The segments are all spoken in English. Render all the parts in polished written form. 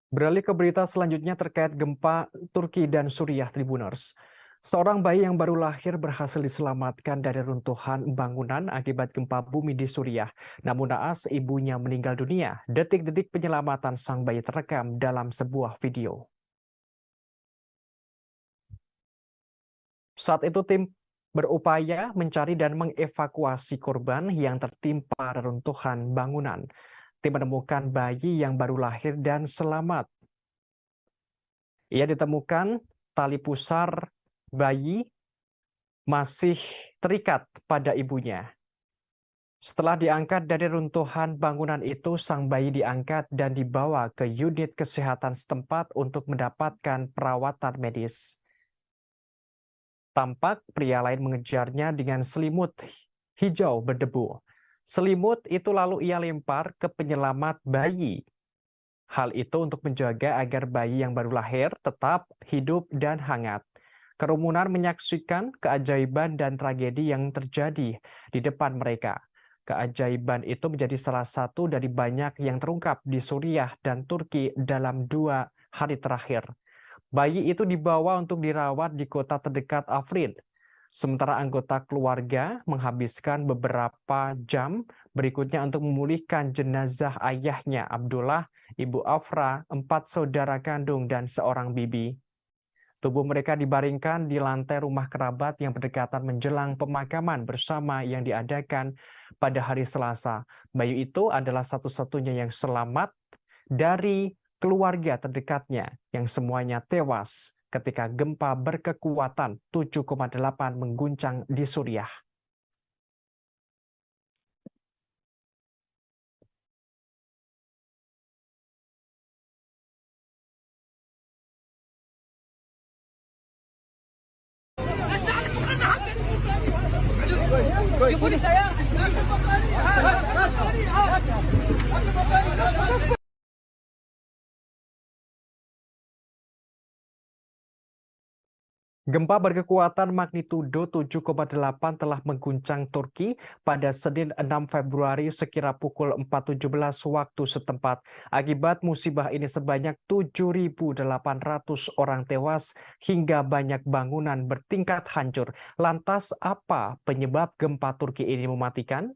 Beralih ke berita selanjutnya terkait gempa Turki dan Suriah Tribuners. Seorang bayi yang baru lahir berhasil diselamatkan dari runtuhan bangunan akibat gempa bumi di Suriah. Namun naas ibunya meninggal dunia. Detik-detik penyelamatan sang bayi terekam dalam sebuah video. Saat itu tim berupaya mencari dan mengevakuasi korban yang tertimpa reruntuhan bangunan. Tim menemukan bayi yang baru lahir dan selamat. Ia ditemukan tali pusar bayi masih terikat pada ibunya. Setelah diangkat dari runtuhan bangunan itu, sang bayi diangkat dan dibawa ke unit kesehatan setempat untuk mendapatkan perawatan medis. Tampak pria lain mengejarnya dengan selimut hijau berdebu. Selimut itu lalu ia lempar ke penyelamat bayi. Hal itu untuk menjaga agar bayi yang baru lahir tetap hidup dan hangat. Kerumunan menyaksikan keajaiban dan tragedi yang terjadi di depan mereka. Keajaiban itu menjadi salah satu dari banyak yang terungkap di Suriah dan Turki dalam 2 hari terakhir. Bayi itu dibawa untuk dirawat di kota terdekat Afrin. Sementara anggota keluarga menghabiskan beberapa jam berikutnya untuk memulihkan jenazah ayahnya Abdullah, ibu Afra, 4 saudara kandung, dan seorang bibi. Tubuh mereka dibaringkan di lantai rumah kerabat yang berdekatan menjelang pemakaman bersama yang diadakan pada hari Selasa. Bayi itu adalah satu-satunya yang selamat dari keluarga terdekatnya yang semuanya tewas ketika gempa berkekuatan 7,8 mengguncang di Suriah. Gempa berkekuatan magnitudo 7,8 telah mengguncang Turki pada Senin 6 Februari sekira pukul 4.17 waktu setempat. Akibat musibah ini sebanyak 7.800 orang tewas hingga banyak bangunan bertingkat hancur. Lantas apa penyebab gempa Turki ini mematikan?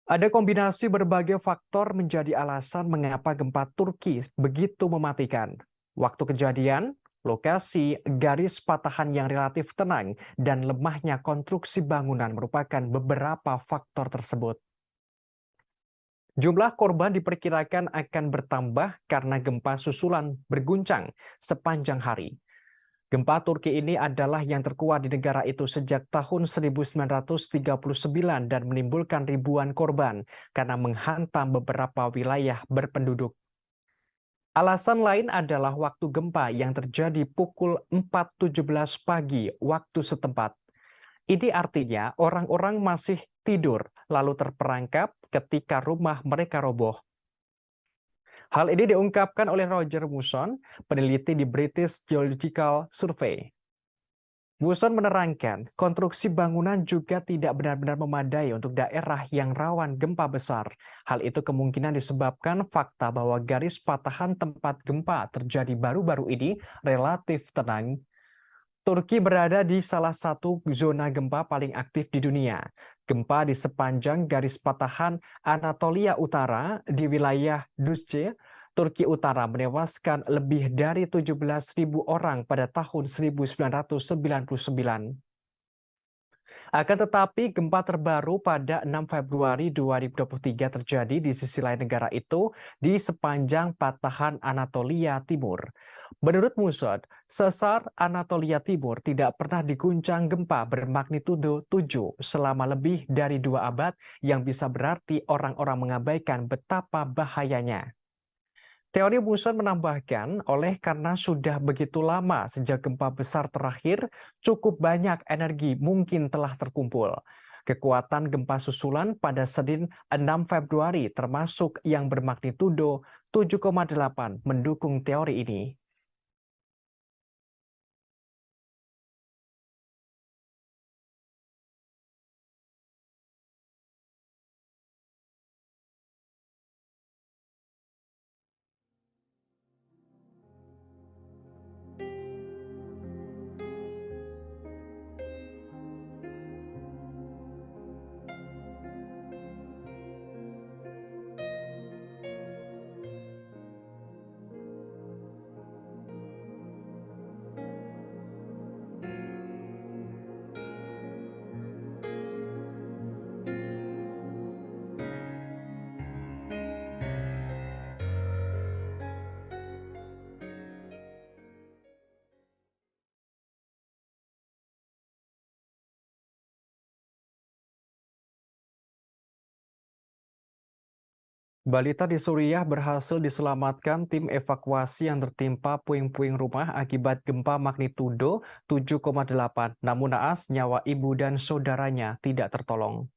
Ada kombinasi berbagai faktor menjadi alasan mengapa gempa Turki begitu mematikan. Waktu kejadian, lokasi, garis patahan yang relatif tenang, dan lemahnya konstruksi bangunan merupakan beberapa faktor tersebut. Jumlah korban diperkirakan akan bertambah karena gempa susulan berguncang sepanjang hari. Gempa Turki ini adalah yang terkuat di negara itu sejak tahun 1939 dan menimbulkan ribuan korban karena menghantam beberapa wilayah berpenduduk. Alasan lain adalah waktu gempa yang terjadi pukul 4.17 pagi waktu setempat. Ini artinya orang-orang masih tidur lalu terperangkap ketika rumah mereka roboh. Hal ini diungkapkan oleh Roger Muson, peneliti di British Geological Survey. Muson menerangkan, konstruksi bangunan juga tidak benar-benar memadai untuk daerah yang rawan gempa besar. Hal itu kemungkinan disebabkan fakta bahwa garis patahan tempat gempa terjadi baru-baru ini relatif tenang. Turki berada di salah satu zona gempa paling aktif di dunia. Gempa di sepanjang garis patahan Anatolia Utara di wilayah Dusce, Turki Utara menewaskan lebih dari 17.000 orang pada tahun 1999. Akan tetapi, gempa terbaru pada 6 Februari 2023 terjadi di sisi lain negara itu di sepanjang patahan Anatolia Timur. Menurut Musod, sesar Anatolia Timur tidak pernah diguncang gempa bermagnitudo 7 selama lebih dari 2 abad yang bisa berarti orang-orang mengabaikan betapa bahayanya. Teori Muson menambahkan, oleh karena sudah begitu lama sejak gempa besar terakhir, cukup banyak energi mungkin telah terkumpul. Kekuatan gempa susulan pada Senin 6 Februari termasuk yang bermagnitudo 7,8 mendukung teori ini. Balita di Suriah berhasil diselamatkan tim evakuasi yang tertimpa puing-puing rumah akibat gempa magnitudo 7,8. Namun naas nyawa ibu dan saudaranya tidak tertolong.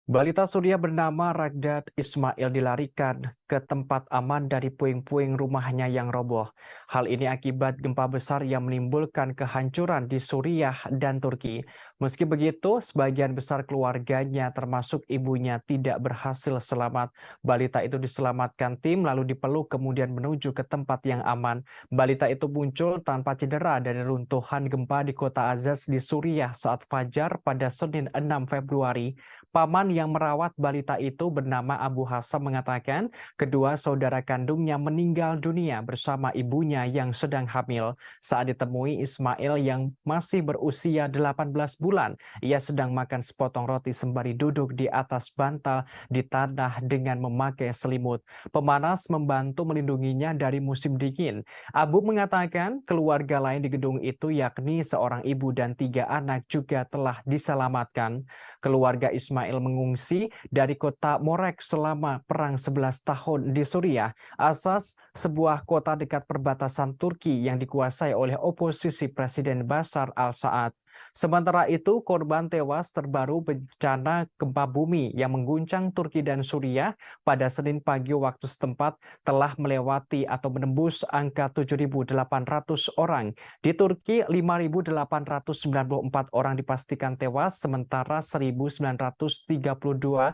Balita Suriah bernama Ragdat Ismail dilarikan ke tempat aman dari puing-puing rumahnya yang roboh. Hal ini akibat gempa besar yang menimbulkan kehancuran di Suriah dan Turki. Meski begitu, sebagian besar keluarganya termasuk ibunya tidak berhasil selamat. Balita itu diselamatkan tim lalu dipeluk kemudian menuju ke tempat yang aman. Balita itu muncul tanpa cedera dari runtuhan gempa di kota Azaz di Suriah saat fajar pada Senin 6 Februari. Paman yang merawat balita itu bernama Abu Hafsah mengatakan kedua saudara kandungnya meninggal dunia bersama ibunya yang sedang hamil. Saat ditemui Ismail yang masih berusia 18 bulan, ia sedang makan sepotong roti sembari duduk di atas bantal di tanah dengan memakai selimut. Pemanas membantu melindunginya dari musim dingin. Abu mengatakan keluarga lain di gedung itu yakni seorang ibu dan 3 anak juga telah diselamatkan. Keluarga Ismail mengungsi dari kota Morek selama perang 11 tahun di Suriah. Asas sebuah kota dekat perbatasan Turki yang dikuasai oleh oposisi Presiden Bashar al-Assad. Sementara itu, korban tewas terbaru bencana gempa bumi yang mengguncang Turki dan Suriah pada Senin pagi waktu setempat telah melewati atau menembus angka 7.800 orang. Di Turki, 5.894 orang dipastikan tewas, sementara 1.932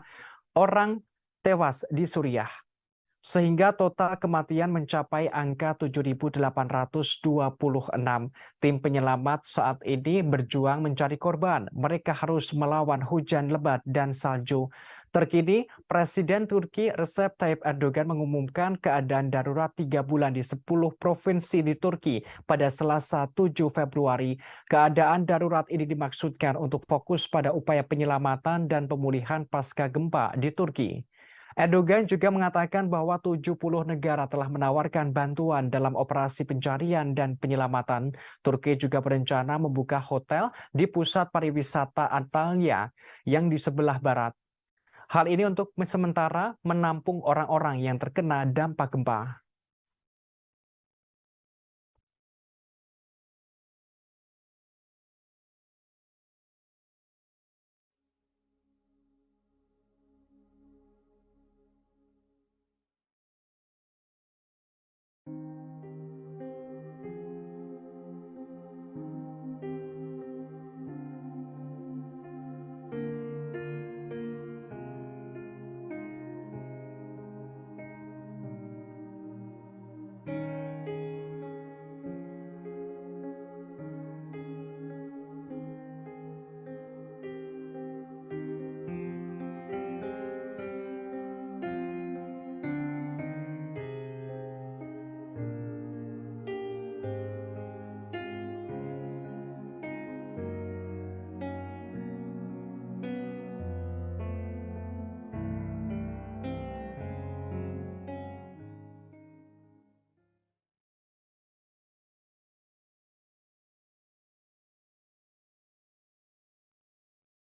orang tewas di Suriah. Sehingga total kematian mencapai angka 7.826. Tim penyelamat saat ini berjuang mencari korban. Mereka harus melawan hujan lebat dan salju. Terkini, Presiden Turki Recep Tayyip Erdogan mengumumkan keadaan darurat 3 bulan di 10 provinsi di Turki pada Selasa 7 Februari. Keadaan darurat ini dimaksudkan untuk fokus pada upaya penyelamatan dan pemulihan pasca gempa di Turki. Erdogan juga mengatakan bahwa 70 negara telah menawarkan bantuan dalam operasi pencarian dan penyelamatan. Turki juga berencana membuka hotel di pusat pariwisata Antalya yang di sebelah barat. Hal ini untuk sementara menampung orang-orang yang terkena dampak gempa.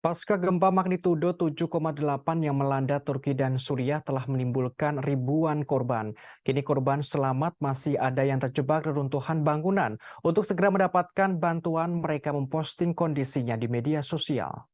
Pasca gempa magnitudo 7,8 yang melanda Turki dan Suriah telah menimbulkan ribuan korban. Kini korban selamat masih ada yang terjebak reruntuhan bangunan. Untuk segera mendapatkan bantuan, mereka memposting kondisinya di media sosial.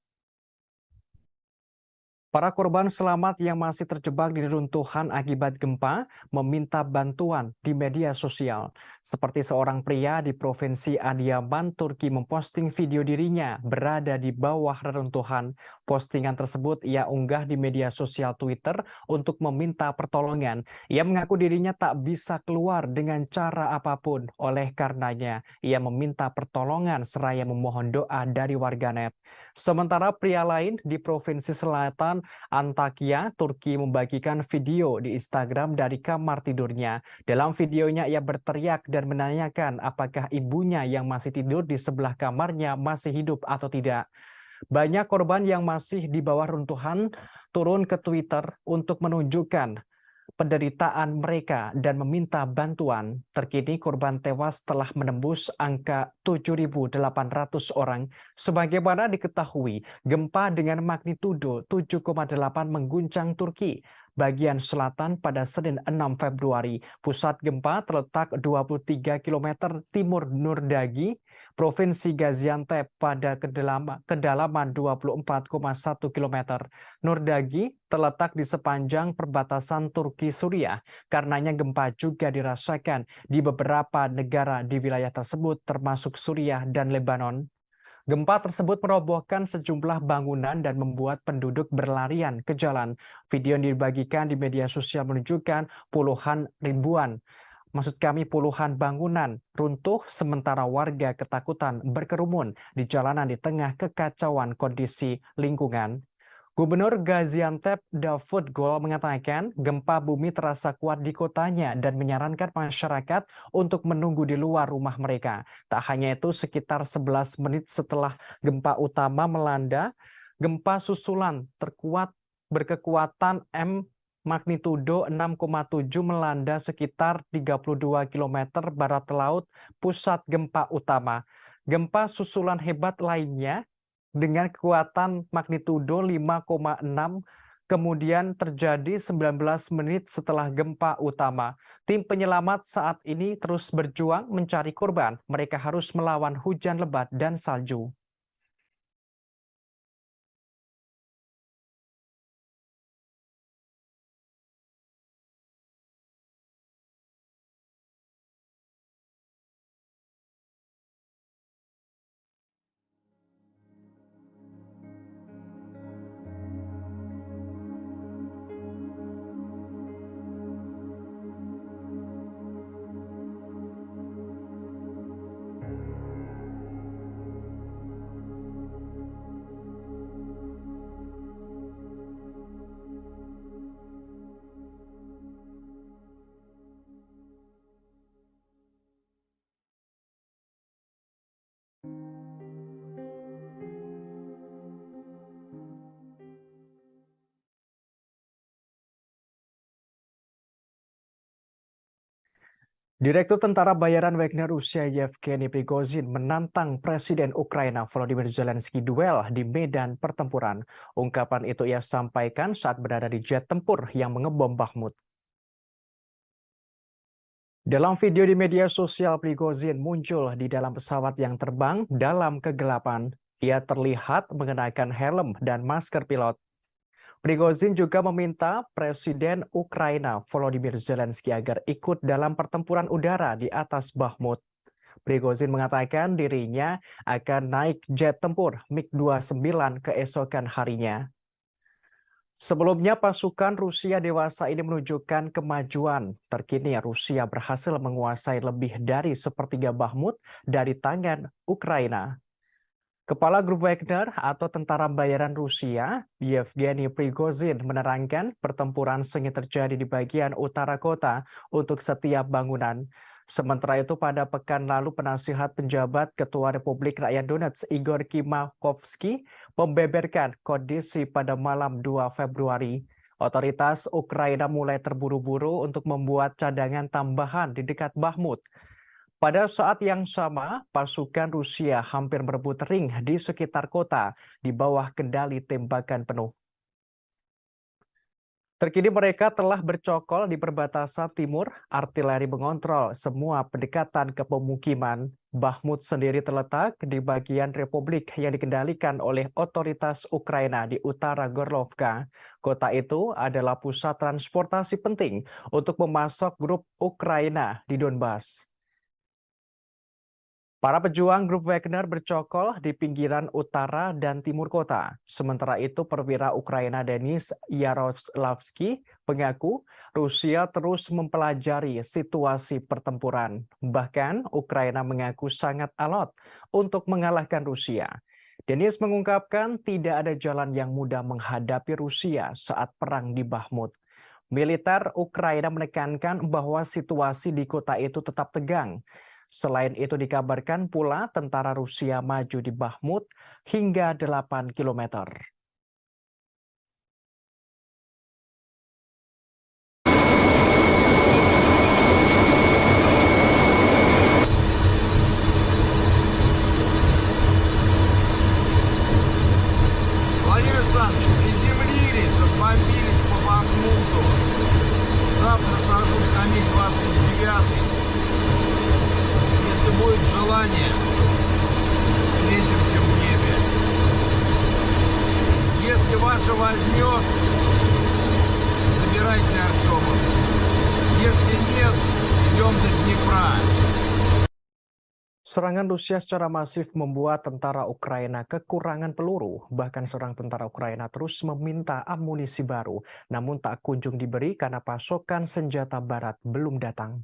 Para korban selamat yang masih terjebak di reruntuhan akibat gempa meminta bantuan di media sosial. Seperti seorang pria di Provinsi Adiyaman, Turki memposting video dirinya berada di bawah reruntuhan. Postingan tersebut ia unggah di media sosial Twitter untuk meminta pertolongan. Ia mengaku dirinya tak bisa keluar dengan cara apapun. Oleh karenanya, ia meminta pertolongan seraya memohon doa dari warganet. Sementara pria lain di Provinsi Selatan Antakya, Turki membagikan video di Instagram dari kamar tidurnya. Dalam videonya ia berteriak dan menanyakan apakah ibunya yang masih tidur di sebelah kamarnya masih hidup atau tidak. Banyak korban yang masih di bawah runtuhan turun ke Twitter untuk menunjukkan penderitaan mereka dan meminta bantuan. Terkini korban tewas telah menembus angka 7.800 orang. Sebagaimana diketahui, gempa dengan magnitudo 7,8 mengguncang Turki bagian selatan pada Senin 6 Februari. Pusat gempa terletak 23 km timur Nurdagi, Provinsi Gaziantep pada kedalaman 24,1 km. Nurdagi terletak di sepanjang perbatasan Turki-Suriah. Karenanya gempa juga dirasakan di beberapa negara di wilayah tersebut termasuk Suriah dan Lebanon. Gempa tersebut merobohkan sejumlah bangunan dan membuat penduduk berlarian ke jalan. Video yang dibagikan di media sosial menunjukkan puluhan bangunan runtuh sementara warga ketakutan berkerumun di jalanan di tengah kekacauan kondisi lingkungan. Gubernur Gaziantep Davud Gol mengatakan gempa bumi terasa kuat di kotanya dan menyarankan masyarakat untuk menunggu di luar rumah mereka. Tak hanya itu, sekitar 11 menit setelah gempa utama melanda, gempa susulan terkuat berkekuatan magnitudo 6,7 melanda sekitar 32 km barat laut pusat gempa utama. Gempa susulan hebat lainnya dengan kekuatan magnitudo 5,6 kemudian terjadi 19 menit setelah gempa utama. Tim penyelamat saat ini terus berjuang mencari korban. Mereka harus melawan hujan lebat dan salju. Direktur Tentara Bayaran Wagner Rusia Yevgeny Prigozhin menantang Presiden Ukraina Volodymyr Zelensky duel di medan pertempuran. Ungkapan itu ia sampaikan saat berada di jet tempur yang mengebom Bakhmut. Dalam video di media sosial, Prigozhin muncul di dalam pesawat yang terbang dalam kegelapan. Ia terlihat mengenakan helm dan masker pilot. Prigozhin juga meminta Presiden Ukraina Volodymyr Zelensky agar ikut dalam pertempuran udara di atas Bakhmut. Prigozhin mengatakan dirinya akan naik jet tempur MiG-29 keesokan harinya. Sebelumnya, pasukan Rusia dewasa ini menunjukkan kemajuan. Terkini, Rusia berhasil menguasai lebih dari sepertiga Bakhmut dari tangan Ukraina. Kepala Grup Wagner atau Tentara Bayaran Rusia, Yevgeny Prigozhin menerangkan pertempuran sengit terjadi di bagian utara kota untuk setiap bangunan. Sementara itu pada pekan lalu penasihat penjabat Ketua Republik Rakyat Donetsk Igor Kimakovsky membeberkan kondisi pada malam 2 Februari. Otoritas Ukraina mulai terburu-buru untuk membuat cadangan tambahan di dekat Bakhmut. Pada saat yang sama, pasukan Rusia hampir merebut ring di sekitar kota di bawah kendali tembakan penuh. Terkini mereka telah bercokol di perbatasan timur, artileri mengontrol semua pendekatan ke pemukiman. Bakhmut sendiri terletak di bagian republik yang dikendalikan oleh otoritas Ukraina di utara Gorlovka. Kota itu adalah pusat transportasi penting untuk memasok grup Ukraina di Donbas. Para pejuang grup Wagner bercokol di pinggiran utara dan timur kota. Sementara itu, perwira Ukraina Denis Yaroslavsky mengaku Rusia terus mempelajari situasi pertempuran. Bahkan, Ukraina mengaku sangat alot untuk mengalahkan Rusia. Denis mengungkapkan tidak ada jalan yang mudah menghadapi Rusia saat perang di Bakhmut. Militer Ukraina menekankan bahwa situasi di kota itu tetap tegang. Selain itu dikabarkan pula tentara Rusia maju di Bakhmut hingga 8 km. будет желание, встретимся в небе. Если ваше возьмет, забирайте Артемовск. Если нет, идем до Днепра. Serangan Rusia secara masif membuat tentara Ukraina kekurangan peluru. Bahkan seorang tentara Ukraina terus meminta amunisi baru, namun tak kunjung diberi karena pasokan senjata barat belum datang.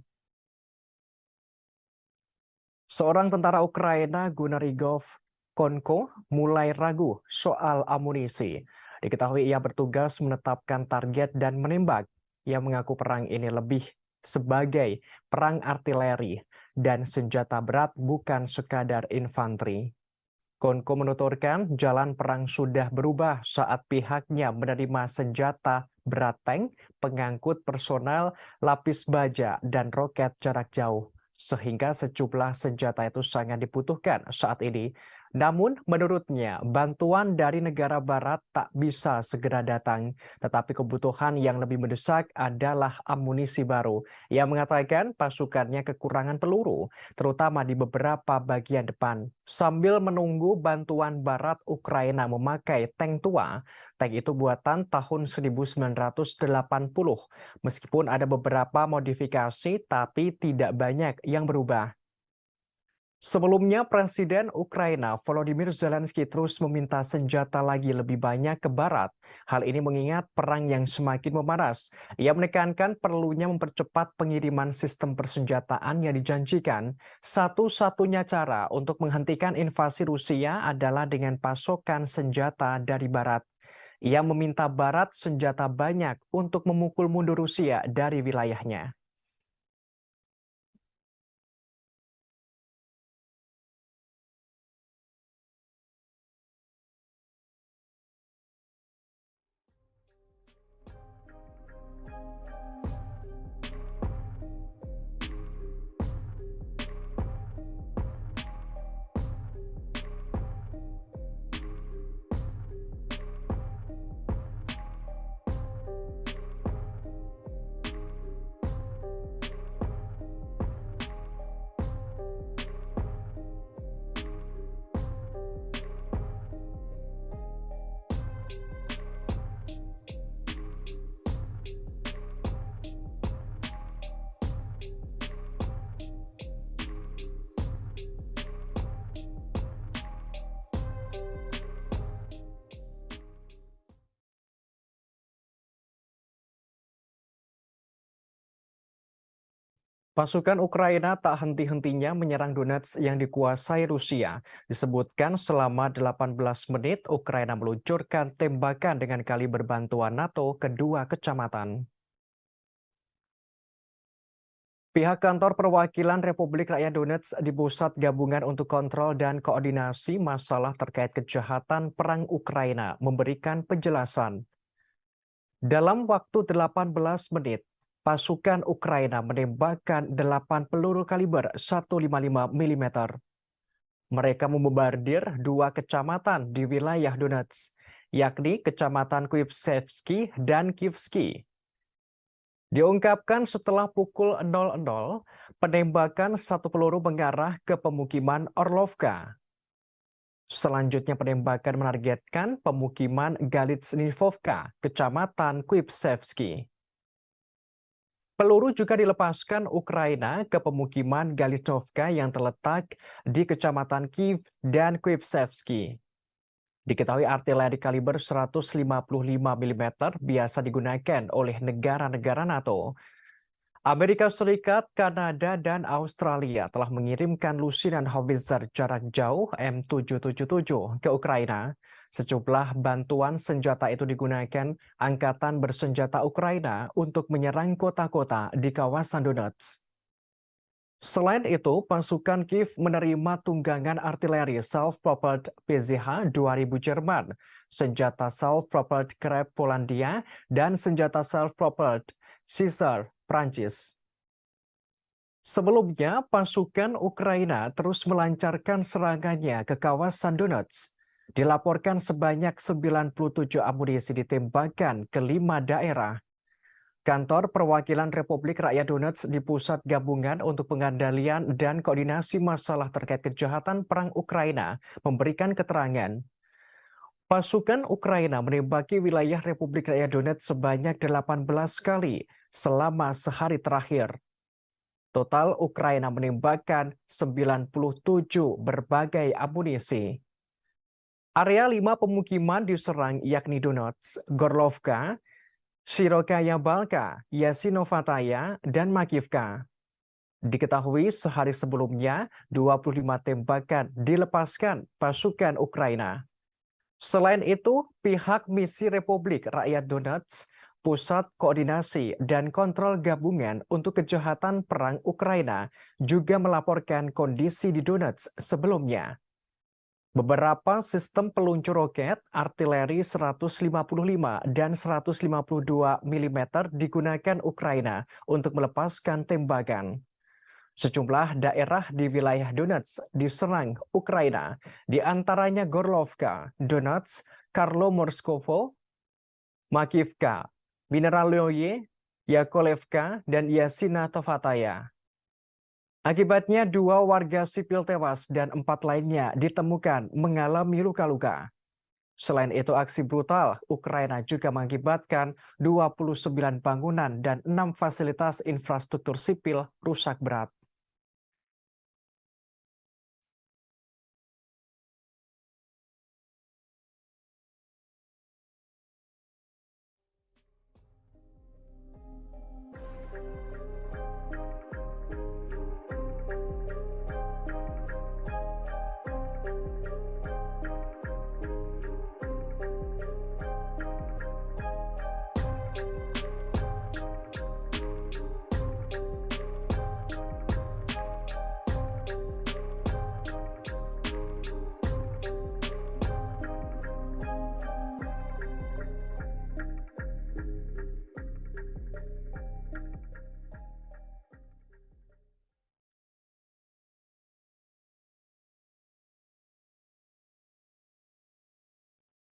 Seorang tentara Ukraina, Gunarigov Konko, mulai ragu soal amunisi. Diketahui ia bertugas menetapkan target dan menembak. Ia mengaku perang ini lebih sebagai perang artileri dan senjata berat, bukan sekadar infanteri. Konko menuturkan jalan perang sudah berubah saat pihaknya menerima senjata berat tank, pengangkut personel, lapis baja, dan roket jarak jauh. Sehingga sejumlah senjata itu sangat dibutuhkan saat ini. Namun menurutnya bantuan dari negara barat tak bisa segera datang, tetapi kebutuhan yang lebih mendesak adalah amunisi baru. Ia mengatakan pasukannya kekurangan peluru, terutama di beberapa bagian depan. Sambil menunggu bantuan barat, Ukraina memakai tank tua. Tank itu buatan tahun 1980. Meskipun ada beberapa modifikasi, tapi tidak banyak yang berubah. Sebelumnya, Presiden Ukraina Volodymyr Zelensky terus meminta senjata lagi lebih banyak ke barat. Hal ini mengingat perang yang semakin memanas. Ia menekankan perlunya mempercepat pengiriman sistem persenjataan yang dijanjikan. Satu-satunya cara untuk menghentikan invasi Rusia adalah dengan pasokan senjata dari barat. Ia meminta barat senjata banyak untuk memukul mundur Rusia dari wilayahnya. Pasukan Ukraina tak henti-hentinya menyerang Donetsk yang dikuasai Rusia. Disebutkan selama 18 menit Ukraina meluncurkan tembakan dengan kaliber bantuan NATO ke dua kecamatan. Pihak kantor perwakilan Republik Rakyat Donetsk di Pusat Gabungan untuk Kontrol dan Koordinasi Masalah terkait Kejahatan Perang Ukraina memberikan penjelasan. Dalam waktu 18 menit, pasukan Ukraina menembakkan 8 peluru kaliber 155 mm. Mereka membombardir dua kecamatan di wilayah Donetsk, yakni Kecamatan Kuivsevsky dan Kivsky. Diungkapkan setelah pukul 00, penembakan satu peluru mengarah ke pemukiman Orlovka. Selanjutnya penembakan menargetkan pemukiman Galitsnivovka, Kecamatan Kuivsevsky. Peluru juga dilepaskan Ukraina ke pemukiman Galitsnovka yang terletak di Kecamatan Kiev dan Kuivsevsky. Diketahui artileri kaliber 155 mm biasa digunakan oleh negara-negara NATO. Amerika Serikat, Kanada, dan Australia telah mengirimkan lusinan howitzer jarak jauh M777 ke Ukraina. Sejumlah bantuan senjata itu digunakan Angkatan Bersenjata Ukraina untuk menyerang kota-kota di kawasan Donetsk. Selain itu, pasukan Kiev menerima tunggangan artileri self-propelled PZH 2000 Jerman, senjata self-propelled Krab Polandia, dan senjata self-propelled Caesar Prancis. Sebelumnya, pasukan Ukraina terus melancarkan serangannya ke kawasan Donetsk. Dilaporkan sebanyak 97 amunisi ditembakkan ke 5 daerah. Kantor Perwakilan Republik Rakyat Donetsk di Pusat Gabungan untuk Pengendalian dan Koordinasi Masalah Terkait Kejahatan Perang Ukraina memberikan keterangan. Pasukan Ukraina menembaki wilayah Republik Rakyat Donetsk sebanyak 18 kali selama sehari terakhir. Total Ukraina menembakkan 97 berbagai amunisi. Area 5 pemukiman diserang yakni Donetsk, Gorlovka, Shirokaya Balka, Yasinovataya, dan Makivka. Diketahui sehari sebelumnya 25 tembakan dilepaskan pasukan Ukraina. Selain itu, pihak Misi Republik Rakyat Donetsk, Pusat Koordinasi dan Kontrol Gabungan untuk Kejahatan Perang Ukraina juga melaporkan kondisi di Donetsk sebelumnya. Beberapa sistem peluncur roket, artileri 155 dan 152 mm digunakan Ukraina untuk melepaskan tembakan. Sejumlah daerah di wilayah Donetsk diserang Ukraina, di antaranya Gorlovka, Donetsk, Karlo-Morskovo, Makivka, Mineraloye, Yakolevka, dan Yasinovataya. Akibatnya 2 warga sipil tewas dan 4 lainnya ditemukan mengalami luka-luka. Selain itu, aksi brutal Ukraina juga mengakibatkan 29 bangunan dan 6 fasilitas infrastruktur sipil rusak berat.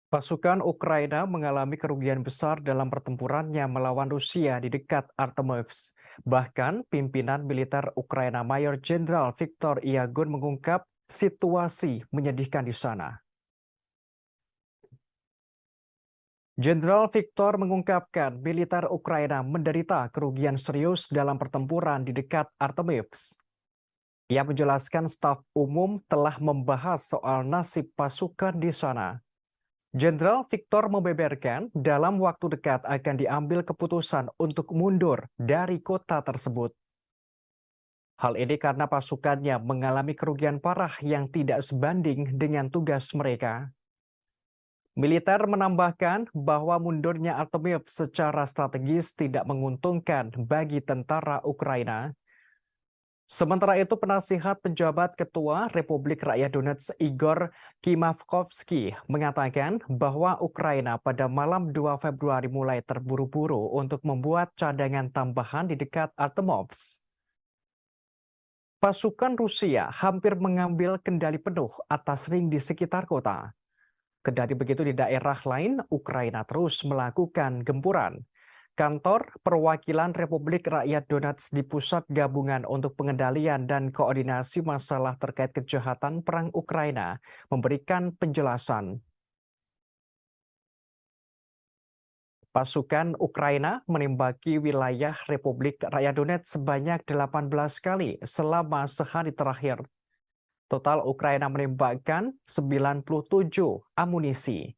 Pasukan Ukraina mengalami kerugian besar dalam pertempurannya melawan Rusia di dekat Artemovsk. Bahkan, pimpinan militer Ukraina Mayor Jenderal Viktor Yagun mengungkap situasi menyedihkan di sana. Jenderal Viktor mengungkapkan militer Ukraina menderita kerugian serius dalam pertempuran di dekat Artemovsk. Ia menjelaskan staf umum telah membahas soal nasib pasukan di sana. Jenderal Viktor membeberkan dalam waktu dekat akan diambil keputusan untuk mundur dari kota tersebut. Hal ini karena pasukannya mengalami kerugian parah yang tidak sebanding dengan tugas mereka. Militer menambahkan bahwa mundurnya Artemiev secara strategis tidak menguntungkan bagi tentara Ukraina. Sementara itu, penasihat penjabat Ketua Republik Rakyat Donetsk Igor Kimavkovsky mengatakan bahwa Ukraina pada malam 2 Februari mulai terburu-buru untuk membuat cadangan tambahan di dekat Artemovsk. Pasukan Rusia hampir mengambil kendali penuh atas ring di sekitar kota. Kendati begitu, di daerah lain, Ukraina terus melakukan gempuran. Kantor Perwakilan Republik Rakyat Donetsk di Pusat Gabungan untuk Pengendalian dan Koordinasi Masalah Terkait Kejahatan Perang Ukraina memberikan penjelasan. Pasukan Ukraina menembaki wilayah Republik Rakyat Donetsk sebanyak 18 kali selama sehari terakhir. Total Ukraina menembakkan 97 amunisi.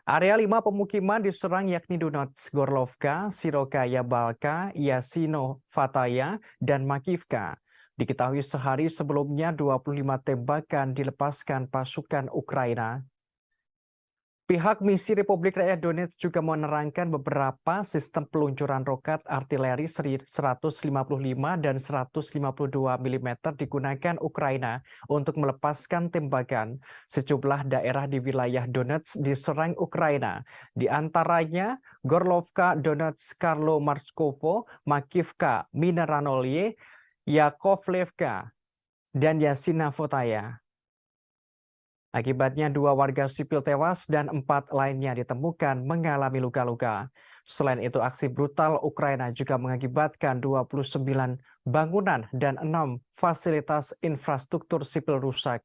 Area 5 pemukiman diserang yakni Donetsk, Gorlovka, Shirokaya Balka, Yasinovataya, dan Makivka. Diketahui sehari sebelumnya 25 tembakan dilepaskan pasukan Ukraina. Pihak Misi Republik Rakyat Donetsk juga menerangkan beberapa sistem peluncuran roket artileri 155 dan 152 mm digunakan Ukraina untuk melepaskan tembakan. Sejumlah daerah di wilayah Donetsk diserang Ukraina, di antaranya Gorlovka, Donetsk, Karlo-Marskovo, Makivka, Mineraloye, Yakovlevka, dan Yasinovataya. Akibatnya 2 warga sipil tewas dan 4 lainnya ditemukan mengalami luka-luka. Selain itu, aksi brutal Ukraina juga mengakibatkan 29 bangunan dan 6 fasilitas infrastruktur sipil rusak.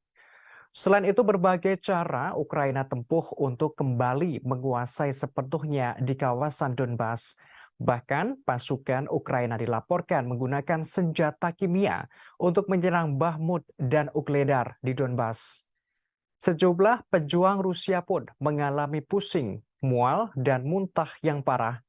Selain itu, berbagai cara Ukraina tempuh untuk kembali menguasai sepenuhnya di kawasan Donbas. Bahkan, pasukan Ukraina dilaporkan menggunakan senjata kimia untuk menyerang Bakhmut dan Ukledar di Donbas. Sejumlah pejuang Rusia pun mengalami pusing, mual, dan muntah yang parah.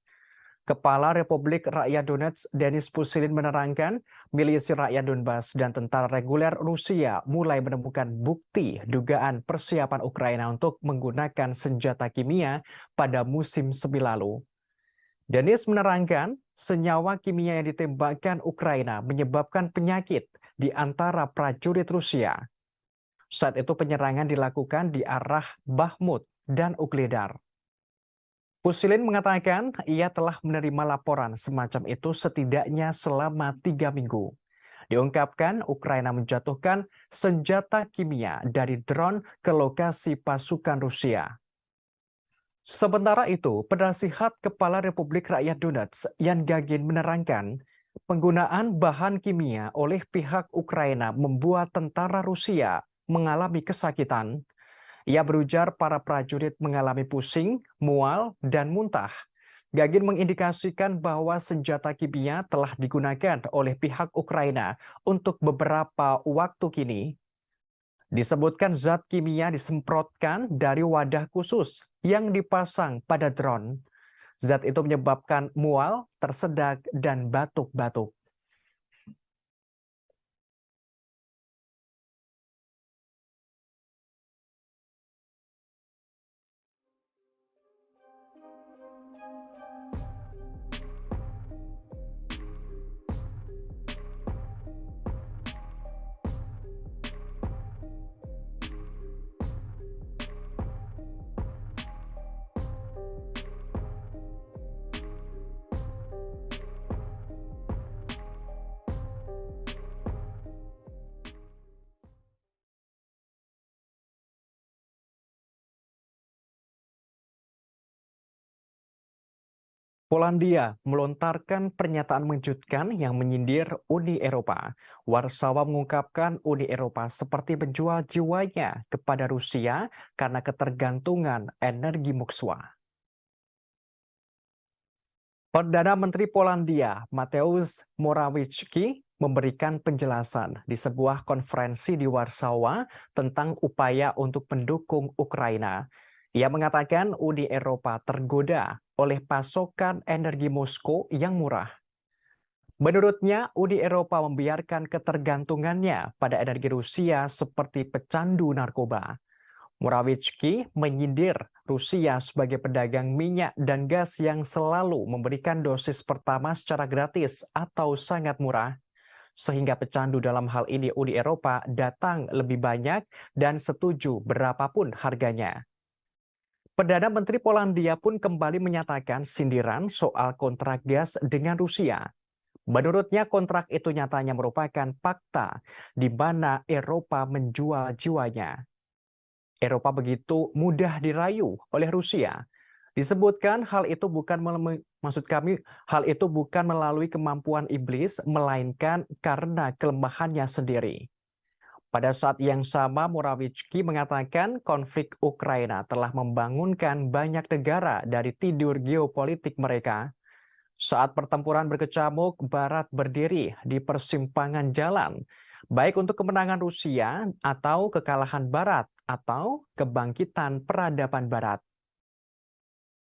Kepala Republik Rakyat Donetsk, Denis Pushilin menerangkan, milisi rakyat Donbas dan tentara reguler Rusia mulai menemukan bukti dugaan persiapan Ukraina untuk menggunakan senjata kimia pada musim semi lalu. Denis menerangkan, senyawa kimia yang ditembakkan Ukraina menyebabkan penyakit di antara prajurit Rusia. Saat itu penyerangan dilakukan di arah Bakhmut dan Ukledar. Pushilin mengatakan ia telah menerima laporan semacam itu setidaknya selama 3 minggu. Diungkapkan Ukraina menjatuhkan senjata kimia dari drone ke lokasi pasukan Rusia. Sementara itu, penasihat Kepala Republik Rakyat Donetsk, Yan Gagin menerangkan, penggunaan bahan kimia oleh pihak Ukraina membuat tentara Rusia mengalami kesakitan. Ia berujar para prajurit mengalami pusing, mual, dan muntah. Gagin mengindikasikan bahwa senjata kimia telah digunakan oleh pihak Ukraina untuk beberapa waktu kini. Disebutkan zat kimia disemprotkan dari wadah khusus yang dipasang pada drone. Zat itu menyebabkan mual, tersedak, dan batuk-batuk. Polandia melontarkan pernyataan mengejutkan yang menyindir Uni Eropa. Warsawa mengungkapkan Uni Eropa seperti menjual jiwanya kepada Rusia karena ketergantungan energi Moskwa. Perdana Menteri Polandia, Mateusz Morawiecki, memberikan penjelasan di sebuah konferensi di Warsawa tentang upaya untuk mendukung Ukraina. Ia mengatakan Uni Eropa tergoda oleh pasokan energi Moskow yang murah. Menurutnya, Uni Eropa membiarkan ketergantungannya pada energi Rusia seperti pecandu narkoba. Morawiecki menyindir Rusia sebagai pedagang minyak dan gas yang selalu memberikan dosis pertama secara gratis atau sangat murah. Sehingga pecandu dalam hal ini Uni Eropa datang lebih banyak dan setuju berapapun harganya. Perdana Menteri Polandia pun kembali menyatakan sindiran soal kontrak gas dengan Rusia. Menurutnya kontrak itu nyatanya merupakan fakta di mana Eropa menjual jiwanya. Eropa begitu mudah dirayu oleh Rusia. Disebutkan hal itu bukan melalui kemampuan iblis, melainkan karena kelemahannya sendiri. Pada saat yang sama, Morawiecki mengatakan konflik Ukraina telah membangunkan banyak negara dari tidur geopolitik mereka. Saat pertempuran berkecamuk, Barat berdiri di persimpangan jalan, baik untuk kemenangan Rusia atau kekalahan Barat atau kebangkitan peradaban Barat.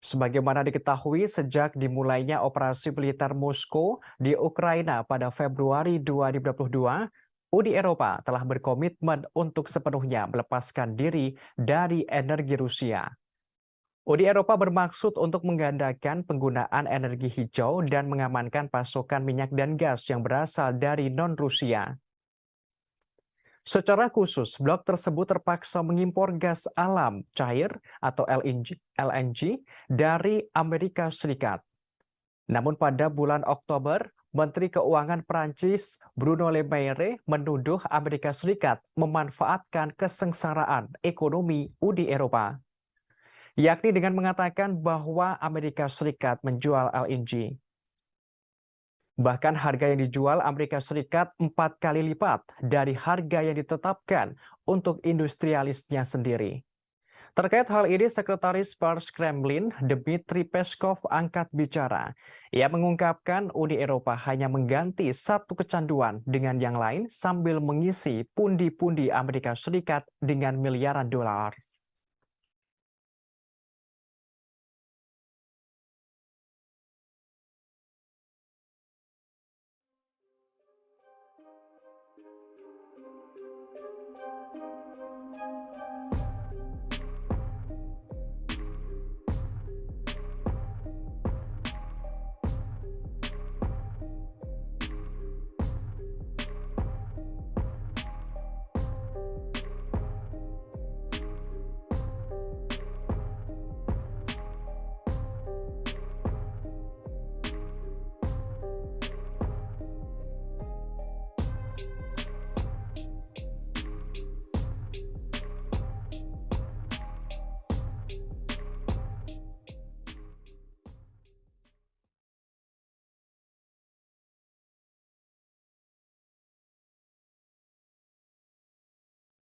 Sebagaimana diketahui sejak dimulainya operasi militer Moskow di Ukraina pada Februari 2022, Uni Eropa telah berkomitmen untuk sepenuhnya melepaskan diri dari energi Rusia. Uni Eropa bermaksud untuk menggandakan penggunaan energi hijau dan mengamankan pasokan minyak dan gas yang berasal dari non-Rusia. Secara khusus, blok tersebut terpaksa mengimpor gas alam cair atau LNG dari Amerika Serikat. Namun pada bulan Oktober, Menteri Keuangan Prancis Bruno Le Maire menuduh Amerika Serikat memanfaatkan kesengsaraan ekonomi Uni Eropa. yakni dengan mengatakan bahwa Amerika Serikat menjual LNG. Bahkan harga yang dijual Amerika Serikat 4 kali lipat dari harga yang ditetapkan untuk industrialisnya sendiri. Terkait hal ini, Sekretaris Pers Kremlin, Dmitry Peskov, angkat bicara. Ia mengungkapkan Uni Eropa hanya mengganti satu kecanduan dengan yang lain sambil mengisi pundi-pundi Amerika Serikat dengan miliaran dolar.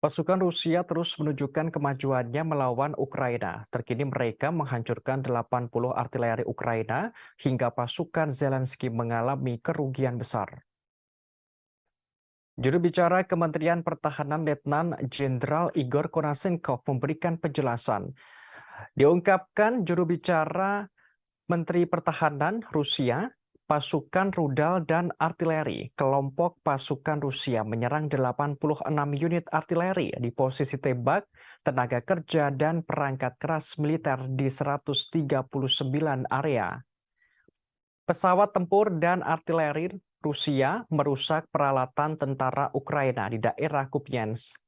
Pasukan Rusia terus menunjukkan kemajuannya melawan Ukraina. Terkini mereka menghancurkan 80 artileri Ukraina hingga pasukan Zelensky mengalami kerugian besar. Juru bicara Kementerian Pertahanan Letnan Jenderal Igor Konashenkov memberikan penjelasan. Diungkapkan juru bicara Menteri Pertahanan Rusia, pasukan rudal dan artileri, kelompok pasukan Rusia menyerang 86 unit artileri di posisi tembak, tenaga kerja, dan perangkat keras militer di 139 area. Pesawat tempur dan artileri Rusia merusak peralatan tentara Ukraina di daerah Kupiansk.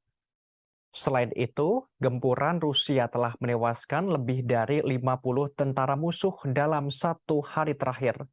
Selain itu, gempuran Rusia telah menewaskan lebih dari 50 tentara musuh dalam satu hari terakhir.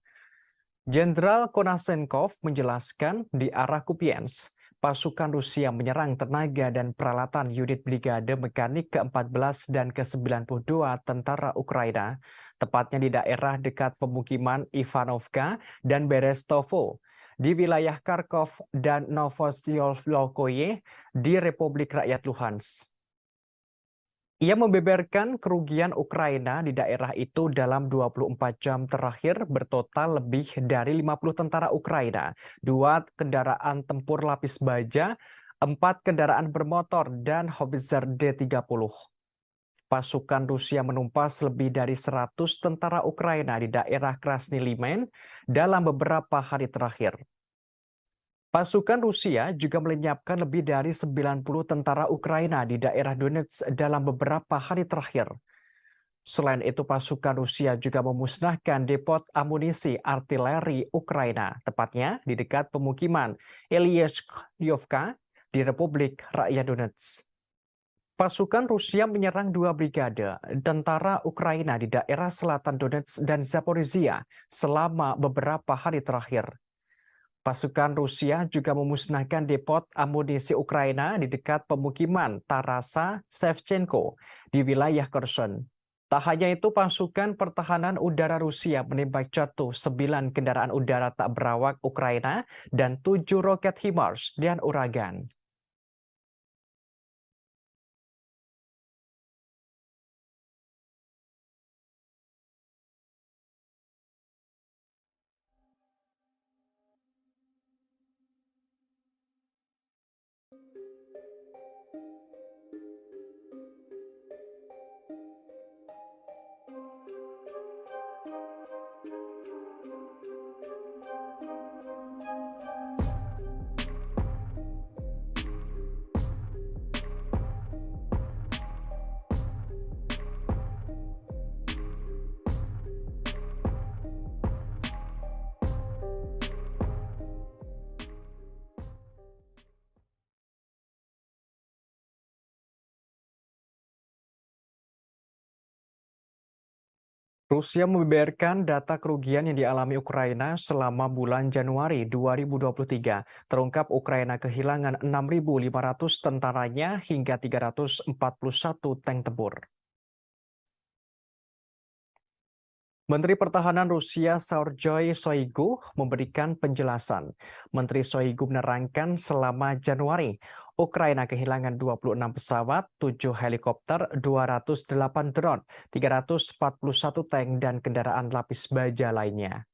Jenderal Konashenkov menjelaskan di arah Kupiansk, pasukan Rusia menyerang tenaga dan peralatan unit Brigade Mekanik ke-14 dan ke-92 tentara Ukraina, tepatnya di daerah dekat pemukiman Ivanovka dan Berestovo, di wilayah Kharkov dan Novosiyolkoye di Republik Rakyat Luhansk. Ia membeberkan kerugian Ukraina di daerah itu dalam 24 jam terakhir bertotal lebih dari 50 tentara Ukraina, 2 kendaraan tempur lapis baja, 4 kendaraan bermotor, dan howitzer D-30. Pasukan Rusia menumpas lebih dari 100 tentara Ukraina di daerah Krasny Liman dalam beberapa hari terakhir. Pasukan Rusia juga melenyapkan lebih dari 90 tentara Ukraina di daerah Donetsk dalam beberapa hari terakhir. Selain itu, pasukan Rusia juga memusnahkan depot amunisi artileri Ukraina, tepatnya di dekat pemukiman Elyashkyovka di Republik Rakyat Donetsk. Pasukan Rusia menyerang 2 brigade tentara Ukraina di daerah selatan Donetsk dan Zaporizhia selama beberapa hari terakhir. Pasukan Rusia juga memusnahkan depot amunisi Ukraina di dekat pemukiman Tarasa Shevchenko di wilayah Kherson. Tak hanya itu, pasukan pertahanan udara Rusia menembak jatuh 9 kendaraan udara tak berawak Ukraina dan 7 roket HIMARS dan Uragan. Rusia membeberkan data kerugian yang dialami Ukraina selama bulan Januari 2023. Terungkap Ukraina kehilangan 6.500 tentaranya hingga 341 tank tempur. Menteri Pertahanan Rusia Sergei Shoigu memberikan penjelasan. Menteri Shoigu menerangkan selama Januari, Ukraina kehilangan 26 pesawat, 7 helikopter, 208 drone, 341 tank, dan kendaraan lapis baja lainnya.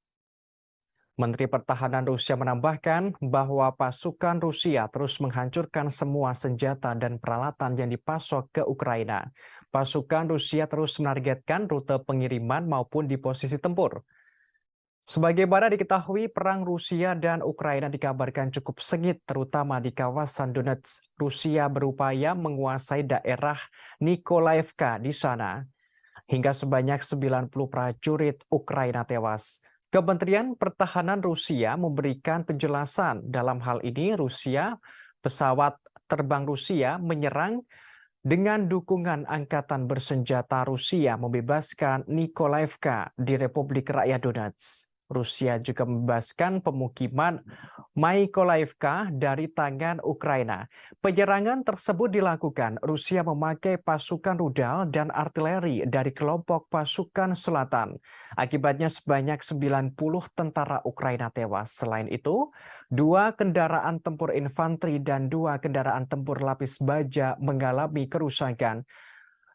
Menteri Pertahanan Rusia menambahkan bahwa pasukan Rusia terus menghancurkan semua senjata dan peralatan yang dipasok ke Ukraina. Pasukan Rusia terus menargetkan rute pengiriman maupun di posisi tempur. Sebagaimana diketahui, perang Rusia dan Ukraina dikabarkan cukup sengit, terutama di kawasan Donetsk. Rusia berupaya menguasai daerah Nikolaevka di sana. Hingga sebanyak 90 prajurit Ukraina tewas. Kementerian Pertahanan Rusia memberikan penjelasan. Dalam hal ini, pesawat terbang Rusia menyerang dengan dukungan angkatan bersenjata Rusia membebaskan Nikolaevka di Republik Rakyat Donetsk. Rusia juga membebaskan pemukiman Mykolaiv dari tangan Ukraina. Penyerangan tersebut dilakukan Rusia memakai pasukan rudal dan artileri dari kelompok pasukan selatan. Akibatnya sebanyak 90 tentara Ukraina tewas. Selain itu, 2 kendaraan tempur infanteri dan 2 kendaraan tempur lapis baja mengalami kerusakan.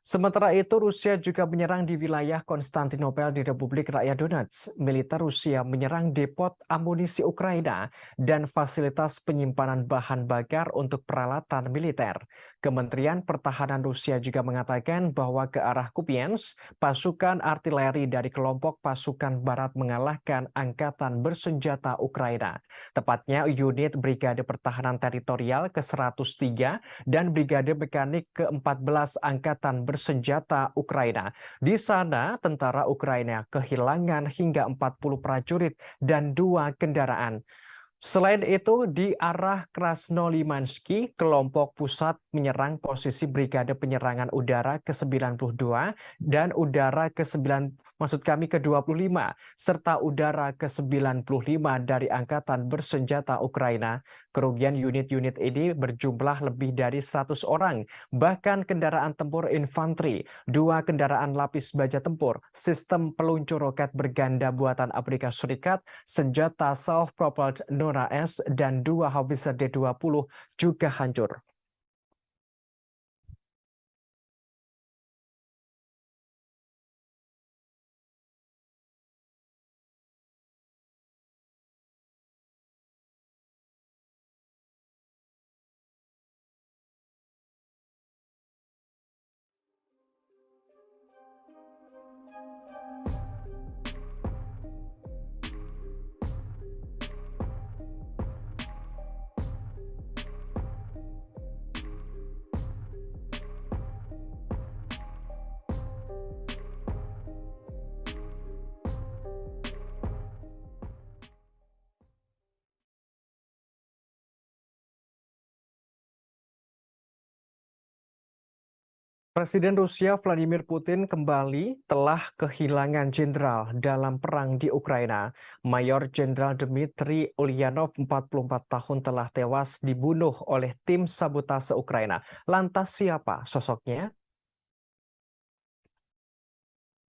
Sementara itu, Rusia juga menyerang di wilayah Konstantinopel di Republik Rakyat Donetsk. Militer Rusia menyerang depot amunisi Ukraina dan fasilitas penyimpanan bahan bakar untuk peralatan militer. Kementerian Pertahanan Rusia juga mengatakan bahwa ke arah Kupiansk, pasukan artileri dari kelompok pasukan Barat mengalahkan angkatan bersenjata Ukraina. Tepatnya unit Brigade Pertahanan Teritorial ke-103 dan Brigade Mekanik ke-14 Angkatan Bersenjata Ukraina. Di sana, tentara Ukraina kehilangan hingga 40 prajurit dan 2 kendaraan. Selain itu, di arah Krasnolimansky, kelompok pusat menyerang posisi Brigade Penyerangan Udara ke-92 dan Udara ke-25 serta Udara ke-95 dari Angkatan Bersenjata Ukraina. Kerugian unit-unit ini berjumlah lebih dari 100 orang, bahkan kendaraan tempur infanteri, 2 kendaraan lapis baja tempur, sistem peluncur roket berganda buatan Amerika Serikat, senjata self-propelled NORAD, dan 2 howitzer D-20 juga hancur. Presiden Rusia Vladimir Putin kembali telah kehilangan jenderal dalam perang di Ukraina. Mayor Jenderal Dmitry Ulyanov, 44 tahun, telah tewas dibunuh oleh tim sabotase Ukraina. Lantas siapa sosoknya?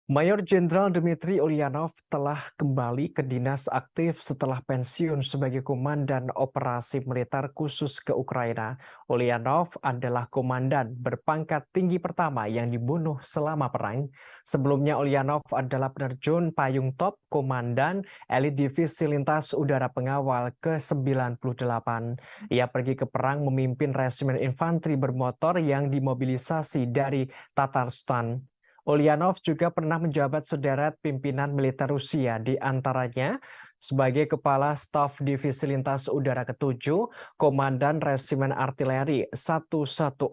Mayor Jenderal Dmitry Ulyanov telah kembali ke dinas aktif setelah pensiun sebagai Komandan Operasi Militer Khusus ke Ukraina. Ulyanov adalah komandan berpangkat tinggi pertama yang dibunuh selama perang. Sebelumnya Ulyanov adalah penerjun payung top Komandan Elit Divisi Lintas Udara Pengawal ke-98. Ia pergi ke perang memimpin resimen infanteri bermotor yang dimobilisasi dari Tatarstan. Ulyanov juga pernah menjabat sederet pimpinan militer Rusia, di antaranya sebagai Kepala Staf Divisi Lintas Udara ke-7, Komandan Resimen Artileri 1141,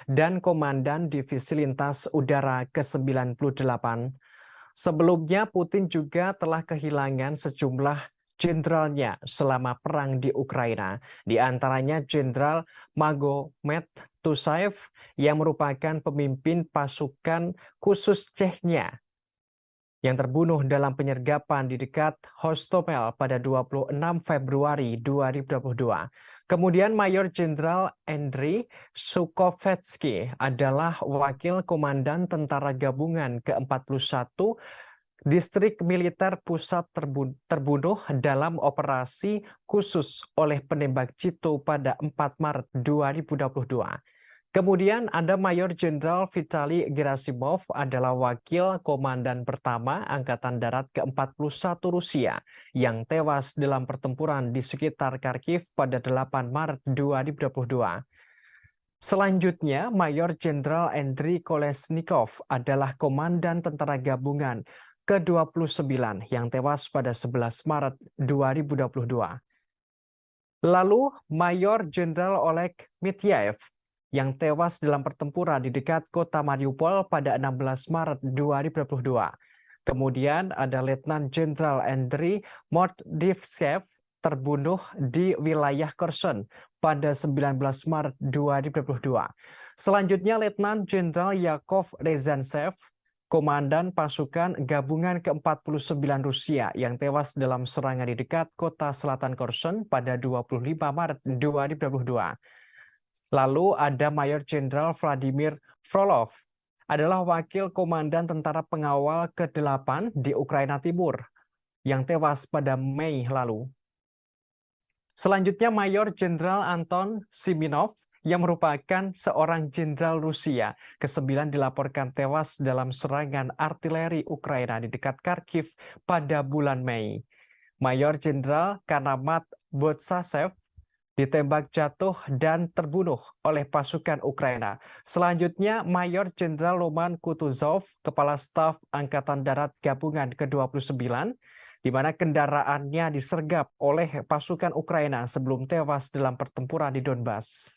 dan Komandan Divisi Lintas Udara ke-98. Sebelumnya, Putin juga telah kehilangan sejumlah jenderalnya selama perang di Ukraina, di antaranya Jenderal Magomed Tusaev yang merupakan pemimpin pasukan khusus Chechnya yang terbunuh dalam penyergapan di dekat Hostomel pada 26 Februari 2022. Kemudian Mayor Jenderal Andriy Sukhovetsky adalah wakil komandan tentara gabungan ke-41 Distrik militer pusat terbunuh dalam operasi khusus oleh penembak jitu pada 4 Maret 2022. Kemudian ada Mayor Jenderal Vitali Gerasimov adalah wakil komandan pertama Angkatan Darat ke-41 Rusia yang tewas dalam pertempuran di sekitar Kharkiv pada 8 Maret 2022. Selanjutnya, Mayor Jenderal Andriy Kolesnikov adalah Komandan Tentara Gabungan ke-29 yang tewas pada 11 Maret 2022. Lalu, Mayor Jenderal Oleg Mityaev yang tewas dalam pertempuran di dekat kota Mariupol pada 16 Maret 2022. Kemudian ada Letnan Jenderal Andriy Mordvitsev terbunuh di wilayah Kherson pada 19 Maret 2022. Selanjutnya Letnan Jenderal Yakov Rezantsev, Komandan Pasukan Gabungan ke-49 Rusia yang tewas dalam serangan di dekat kota selatan Kherson pada 25 Maret 2022. Lalu ada Mayor Jenderal Vladimir Frolov, adalah wakil komandan tentara pengawal ke-8 di Ukraina Timur yang tewas pada Mei lalu. Selanjutnya Mayor Jenderal Anton Siminov yang merupakan seorang jenderal Rusia ke-9 dilaporkan tewas dalam serangan artileri Ukraina di dekat Kharkiv pada bulan Mei. Mayor Jenderal Kanamat Botsasev ditembak jatuh dan terbunuh oleh pasukan Ukraina. Selanjutnya, Mayor Jenderal Roman Kutuzov, Kepala Staf Angkatan Darat Gabungan ke-29, di mana kendaraannya disergap oleh pasukan Ukraina sebelum tewas dalam pertempuran di Donbas.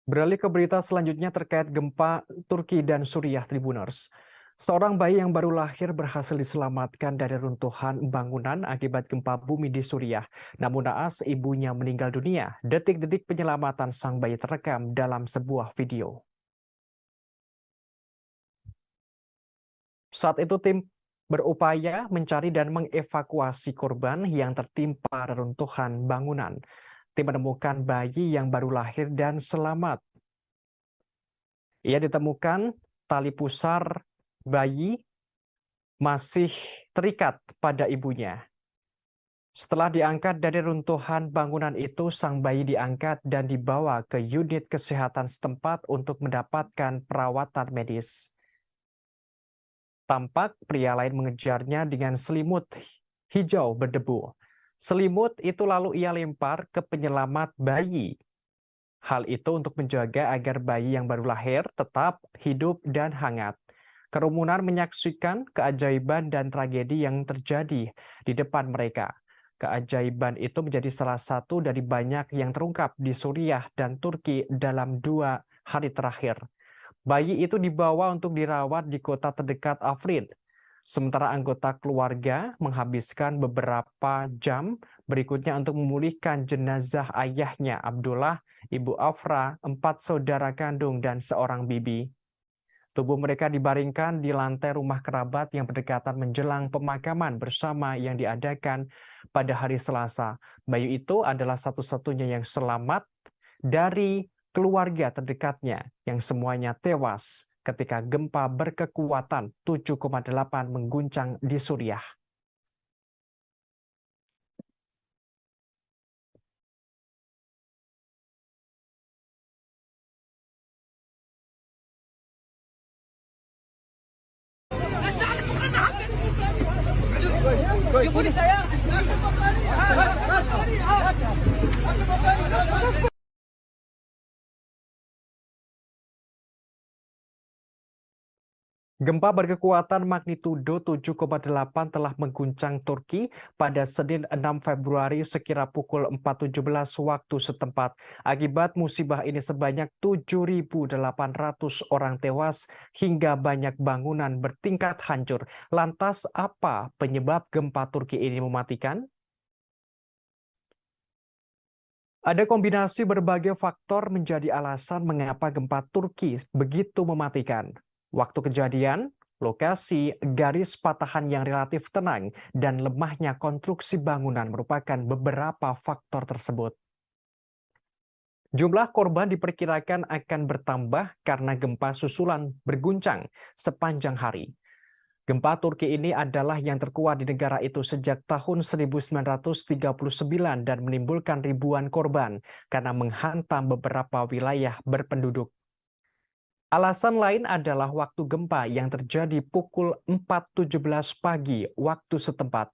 Beralih ke berita selanjutnya terkait gempa Turki dan Suriah Tribuners. Seorang bayi yang baru lahir berhasil diselamatkan dari runtuhan bangunan akibat gempa bumi di Suriah. Namun naas ibunya meninggal dunia. Detik-detik penyelamatan sang bayi terekam dalam sebuah video. Saat itu tim berupaya mencari dan mengevakuasi korban yang tertimpa reruntuhan bangunan. Tim menemukan bayi yang baru lahir dan selamat. Ia ditemukan tali pusar bayi masih terikat pada ibunya. Setelah diangkat dari runtuhan bangunan itu, sang bayi diangkat dan dibawa ke unit kesehatan setempat untuk mendapatkan perawatan medis. Tampak pria lain mengejarnya dengan selimut hijau berdebu. Selimut itu lalu ia lempar ke penyelamat bayi. Hal itu untuk menjaga agar bayi yang baru lahir tetap hidup dan hangat. Kerumunan menyaksikan keajaiban dan tragedi yang terjadi di depan mereka. Keajaiban itu menjadi salah satu dari banyak yang terungkap di Suriah dan Turki dalam 2 hari terakhir. Bayi itu dibawa untuk dirawat di kota terdekat Afrin. Sementara anggota keluarga menghabiskan beberapa jam berikutnya untuk memulihkan jenazah ayahnya Abdullah, Ibu Afra, 4 saudara kandung, dan seorang bibi. Tubuh mereka dibaringkan di lantai rumah kerabat yang berdekatan menjelang pemakaman bersama yang diadakan pada hari Selasa. Bayi itu adalah satu-satunya yang selamat dari keluarga terdekatnya yang semuanya tewas ketika gempa berkekuatan 7,8 mengguncang di Suriah. Gempa berkekuatan magnitudo 7,8 telah mengguncang Turki pada Senin 6 Februari sekira pukul 4.17 waktu setempat. Akibat musibah ini sebanyak 7.800 orang tewas hingga banyak bangunan bertingkat hancur. Lantas apa penyebab gempa Turki ini mematikan? Ada kombinasi berbagai faktor menjadi alasan mengapa gempa Turki begitu mematikan. Waktu kejadian, lokasi, garis patahan yang relatif tenang, dan lemahnya konstruksi bangunan merupakan beberapa faktor tersebut. Jumlah korban diperkirakan akan bertambah karena gempa susulan berguncang sepanjang hari. Gempa Turki ini adalah yang terkuat di negara itu sejak tahun 1939 dan menimbulkan ribuan korban karena menghantam beberapa wilayah berpenduduk. Alasan lain adalah waktu gempa yang terjadi pukul 4.17 pagi waktu setempat.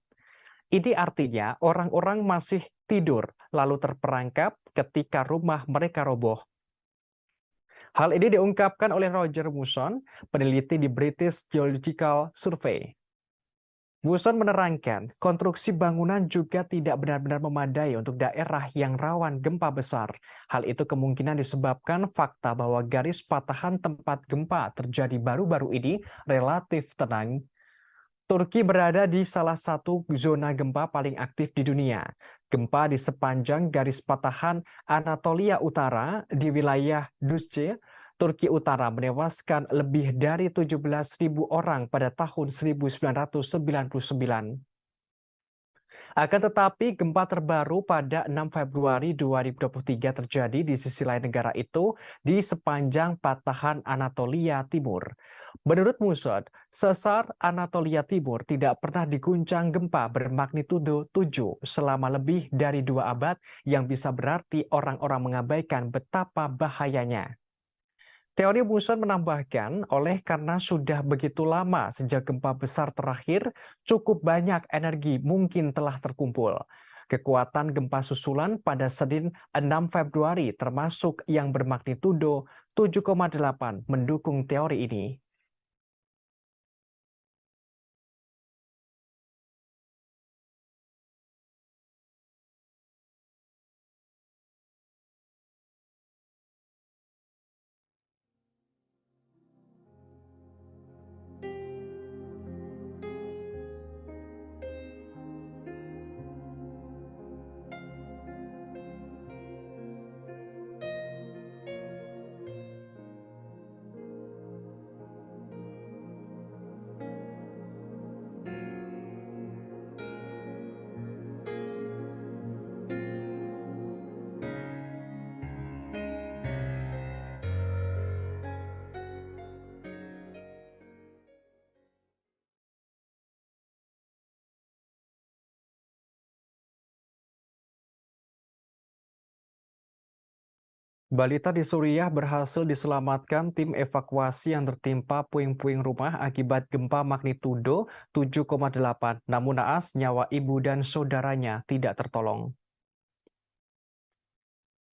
Ini artinya orang-orang masih tidur lalu terperangkap ketika rumah mereka roboh. Hal ini diungkapkan oleh Roger Muson, peneliti di British Geological Survey. Muson menerangkan, konstruksi bangunan juga tidak benar-benar memadai untuk daerah yang rawan gempa besar. Hal itu kemungkinan disebabkan fakta bahwa garis patahan tempat gempa terjadi baru-baru ini relatif tenang. Turki berada di salah satu zona gempa paling aktif di dunia. Gempa di sepanjang garis patahan Anatolia Utara di wilayah Düzce, Turki Utara menewaskan lebih dari 17.000 orang pada tahun 1999. Akan tetapi, gempa terbaru pada 6 Februari 2023 terjadi di sisi lain negara itu di sepanjang patahan Anatolia Timur. Menurut Musod, sesar Anatolia Timur tidak pernah diguncang gempa bermagnitudo 7 selama lebih dari 2 abad yang bisa berarti orang-orang mengabaikan betapa bahayanya. Teori Muson menambahkan, oleh karena sudah begitu lama sejak gempa besar terakhir, cukup banyak energi mungkin telah terkumpul. Kekuatan gempa susulan pada Senin 6 Februari termasuk yang bermagnitudo 7,8 mendukung teori ini. Balita di Suriah berhasil diselamatkan tim evakuasi yang tertimpa puing-puing rumah akibat gempa magnitudo 7,8. Namun naas nyawa ibu dan saudaranya tidak tertolong.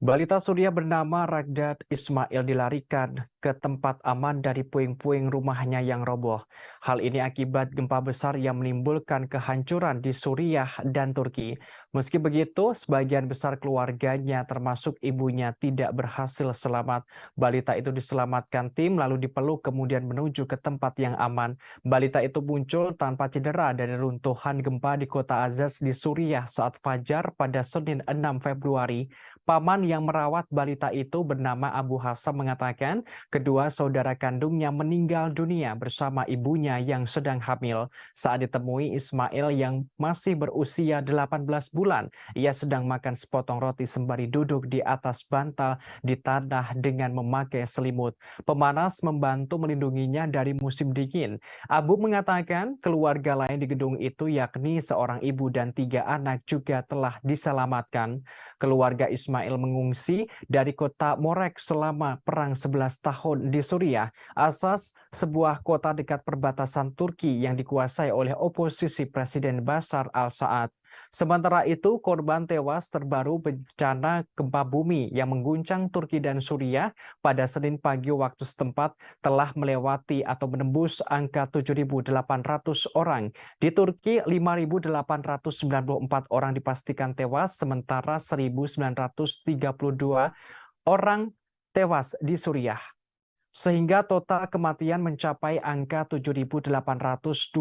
Balita Suriah bernama Ragdat Ismail dilarikan ke tempat aman dari puing-puing rumahnya yang roboh. Hal ini akibat gempa besar yang menimbulkan kehancuran di Suriah dan Turki. Meski begitu, sebagian besar keluarganya termasuk ibunya tidak berhasil selamat. Balita itu diselamatkan tim lalu dipeluk kemudian menuju ke tempat yang aman. Balita itu muncul tanpa cedera dari runtuhan gempa di kota Azaz di Suriah saat fajar pada Senin 6 Februari. Paman yang merawat balita itu bernama Abu Hassam mengatakan kedua saudara kandungnya meninggal dunia bersama ibunya yang sedang hamil. Saat ditemui Ismail yang masih berusia 18 bulan, ia sedang makan sepotong roti sembari duduk di atas bantal di tanah dengan memakai selimut. Pemanas membantu melindunginya dari musim dingin. Abu mengatakan keluarga lain di gedung itu yakni seorang ibu dan 3 anak juga telah diselamatkan. Keluarga Ismail mengungsi dari kota Morek selama perang 11 tahun di Suriah, Azaz, sebuah kota dekat perbatasan Turki yang dikuasai oleh oposisi Presiden Bashar al-Assad. Sementara itu, korban tewas terbaru bencana gempa bumi yang mengguncang Turki dan Suriah pada Senin pagi waktu setempat telah melewati atau menembus angka 7.800 orang. Di Turki, 5.894 orang dipastikan tewas, sementara 1.932 orang tewas di Suriah, sehingga total kematian mencapai angka 7.826.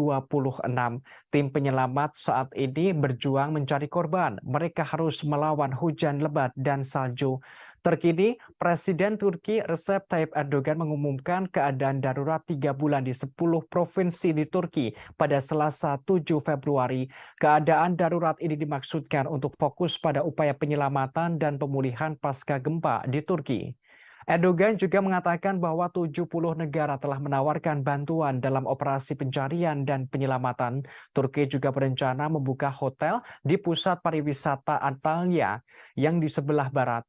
Tim penyelamat saat ini berjuang mencari korban. Mereka harus melawan hujan lebat dan salju. Terkini, Presiden Turki Recep Tayyip Erdogan mengumumkan keadaan darurat 3 bulan di 10 provinsi di Turki pada Selasa 7 Februari. Keadaan darurat ini dimaksudkan untuk fokus pada upaya penyelamatan dan pemulihan pasca gempa di Turki. Erdogan juga mengatakan bahwa 70 negara telah menawarkan bantuan dalam operasi pencarian dan penyelamatan. Turki juga berencana membuka hotel di pusat pariwisata Antalya yang di sebelah barat.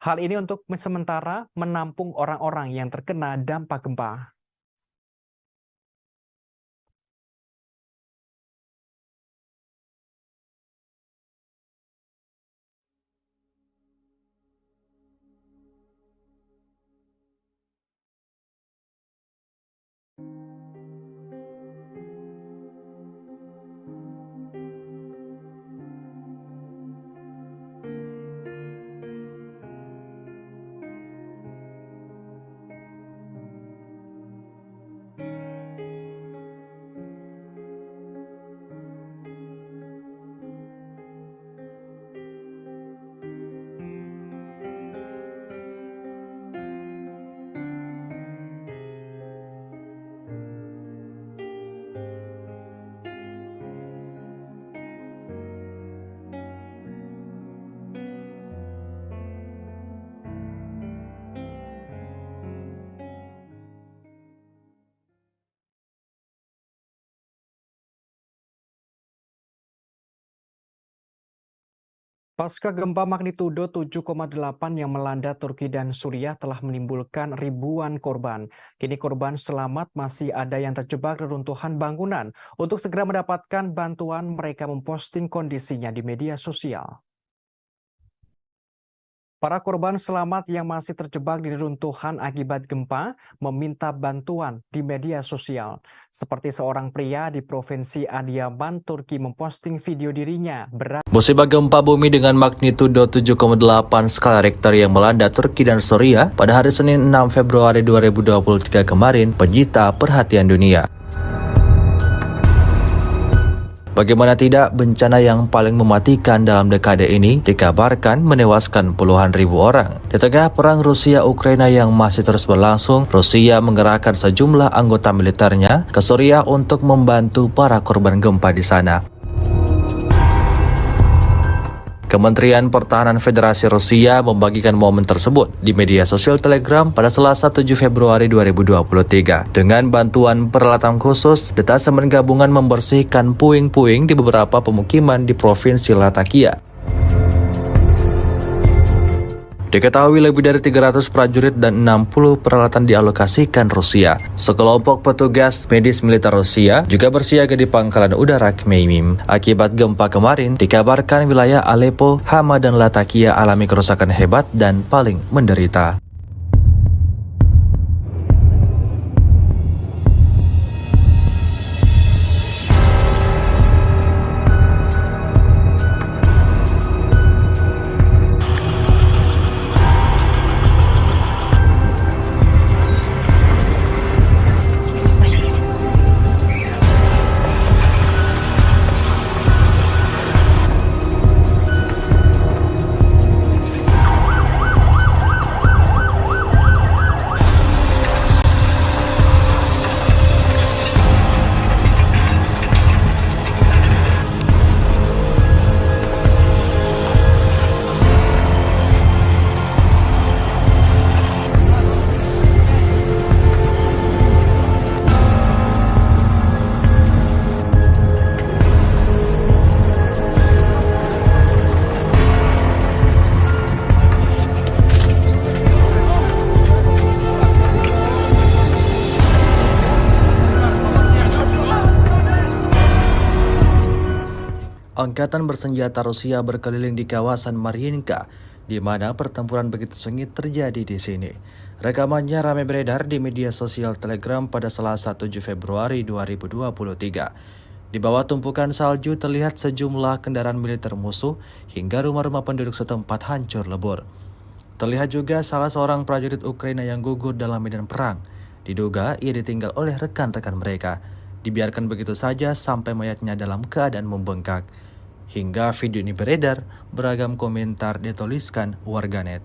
Hal ini untuk sementara menampung orang-orang yang terkena dampak gempa. Pasca gempa magnitudo 7,8 yang melanda Turki dan Suriah telah menimbulkan ribuan korban. Kini korban selamat masih ada yang terjebak reruntuhan bangunan. Untuk segera mendapatkan bantuan, mereka memposting kondisinya di media sosial. Para korban selamat yang masih terjebak di reruntuhan akibat gempa meminta bantuan di media sosial. Seperti seorang pria di Provinsi Adiyaman, Turki memposting video dirinya musibah gempa bumi dengan magnitudo 7,8 skala Richter yang melanda Turki dan Suriah pada hari Senin 6 Februari 2023 kemarin menyita perhatian dunia. Bagaimana tidak, bencana yang paling mematikan dalam dekade ini dikabarkan menewaskan puluhan ribu orang. Di tengah perang Rusia-Ukraina yang masih terus berlangsung, Rusia mengerahkan sejumlah anggota militernya ke Suriah untuk membantu para korban gempa di sana. Kementerian Pertahanan Federasi Rusia membagikan momen tersebut di media sosial Telegram pada Selasa 7 Februari 2023. Dengan bantuan peralatan khusus, detasemen gabungan membersihkan puing-puing di beberapa pemukiman di Provinsi Latakia. Diketahui lebih dari 300 prajurit dan 60 peralatan dialokasikan Rusia. Sekelompok petugas medis militer Rusia juga bersiaga di pangkalan udara Khmeimim. Akibat gempa kemarin, dikabarkan wilayah Aleppo, Hama, dan Latakia alami kerusakan hebat dan paling menderita. Angkatan bersenjata Rusia berkeliling di kawasan Mariinka, di mana pertempuran begitu sengit terjadi di sini. Rekamannya ramai beredar di media sosial Telegram pada Selasa 7 Februari 2023. Di bawah tumpukan salju terlihat sejumlah kendaraan militer musuh hingga rumah-rumah penduduk setempat hancur lebur. Terlihat juga salah seorang prajurit Ukraina yang gugur dalam medan perang. Diduga ia ditinggal oleh rekan-rekan mereka. Dibiarkan begitu saja sampai mayatnya dalam keadaan membengkak. Hingga video ini beredar, beragam komentar dituliskan warganet.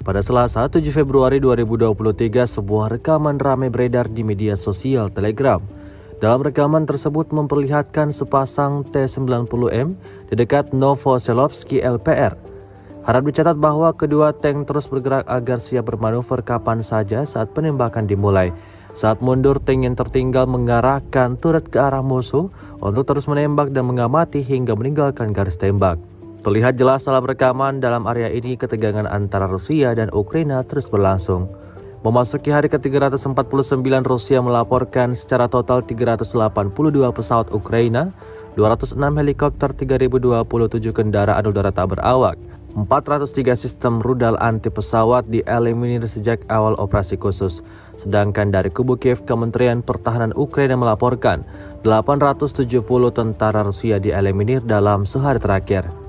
Pada Selasa 7 Februari 2023, sebuah rekaman ramai beredar di media sosial Telegram. Dalam rekaman tersebut memperlihatkan sepasang T-90M di dekat Novoselovsky LPR. Harap dicatat bahwa kedua tank terus bergerak agar siap bermanuver kapan saja saat penembakan dimulai. Saat mundur, tank yang tertinggal mengarahkan turret ke arah musuh untuk terus menembak dan mengamati hingga meninggalkan garis tembak. Terlihat jelas dalam rekaman, dalam area ini ketegangan antara Rusia dan Ukraina terus berlangsung. Memasuki hari ke-349, Rusia melaporkan secara total 382 pesawat Ukraina, 206 helikopter, 3027 kendaraan udara tak berawak, 403 sistem rudal anti pesawat dieliminir sejak awal operasi khusus. Sedangkan dari kubu Kiev, Kementerian Pertahanan Ukraina melaporkan 870 tentara Rusia dieliminir dalam sehari terakhir.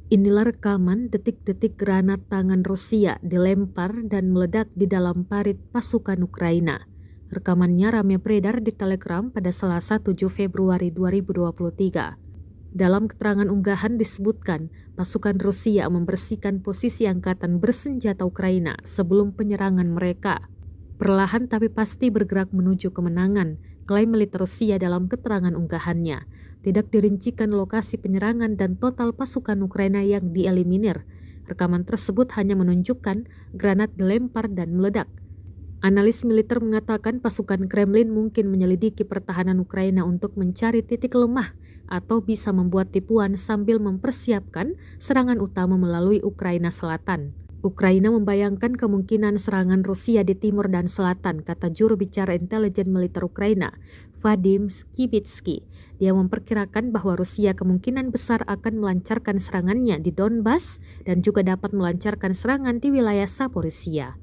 Inilah rekaman detik-detik granat tangan Rusia dilempar dan meledak di dalam parit pasukan Ukraina. Rekamannya ramai beredar di Telegram pada Selasa 7 Februari 2023. Dalam keterangan unggahan disebutkan, pasukan Rusia membersihkan posisi angkatan bersenjata Ukraina sebelum penyerangan mereka. Perlahan tapi pasti bergerak menuju kemenangan, klaim militer Rusia dalam keterangan unggahannya. Tidak dirincikan lokasi penyerangan dan total pasukan Ukraina yang dieliminir. Rekaman tersebut hanya menunjukkan granat dilempar dan meledak. Analis militer mengatakan pasukan Kremlin mungkin menyelidiki pertahanan Ukraina untuk mencari titik lemah atau bisa membuat tipuan sambil mempersiapkan serangan utama melalui Ukraina Selatan. Ukraina membayangkan kemungkinan serangan Rusia di timur dan selatan, kata juru bicara intelijen militer Ukraina, Vadim Skibitsky. Dia memperkirakan bahwa Rusia kemungkinan besar akan melancarkan serangannya di Donbas dan juga dapat melancarkan serangan di wilayah Zaporizhia.